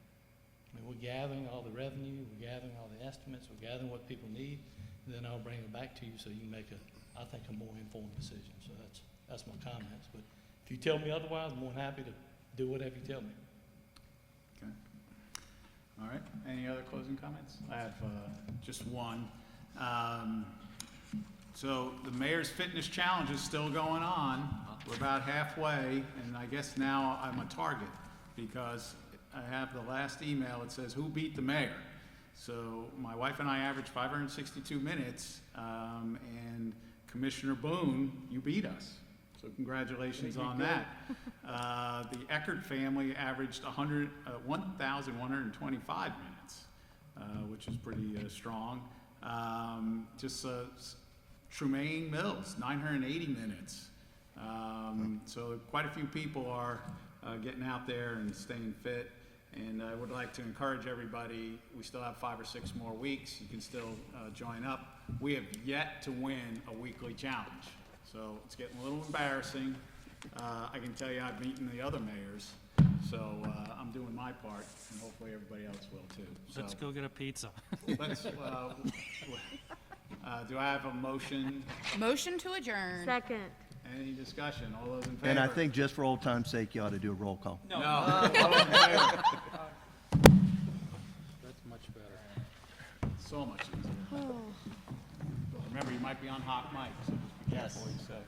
I mean, we're gathering all the revenue, we're gathering all the estimates, we're gathering what people need, and then I'll bring it back to you so you can make I think, a more informed decision. So that's my comments. But if you tell me otherwise, I'm more than happy to do whatever you tell me. Okay. All right. Any other closing comments? I have just one. So the Mayor's Fitness Challenge is still going on. We're about halfway, and I guess now I'm a target because I have the last email. It says, who beat the mayor? So my wife and I averaged 562 minutes, and Commissioner Boone, you beat us. So congratulations on that. The Eckert family averaged 1,125 minutes, which is pretty strong. Trumaine Mills, 980 minutes. So quite a few people are getting out there and staying fit. And I would like to encourage everybody, we still have 5 or 6 more weeks. You can still join up. We have yet to win a weekly challenge. So it's getting a little embarrassing. I can tell you I've beaten the other mayors. So I'm doing my part, and hopefully everybody else will too. Let's go get a pizza. Let's, do I have a motion? Motion to adjourn. Second. Any discussion? All those in favor? And I think just for old time's sake, you ought to do a roll call. No. All in favor? That's much better. So much easier. Remember, you might be on hot mic, so just be careful what you say.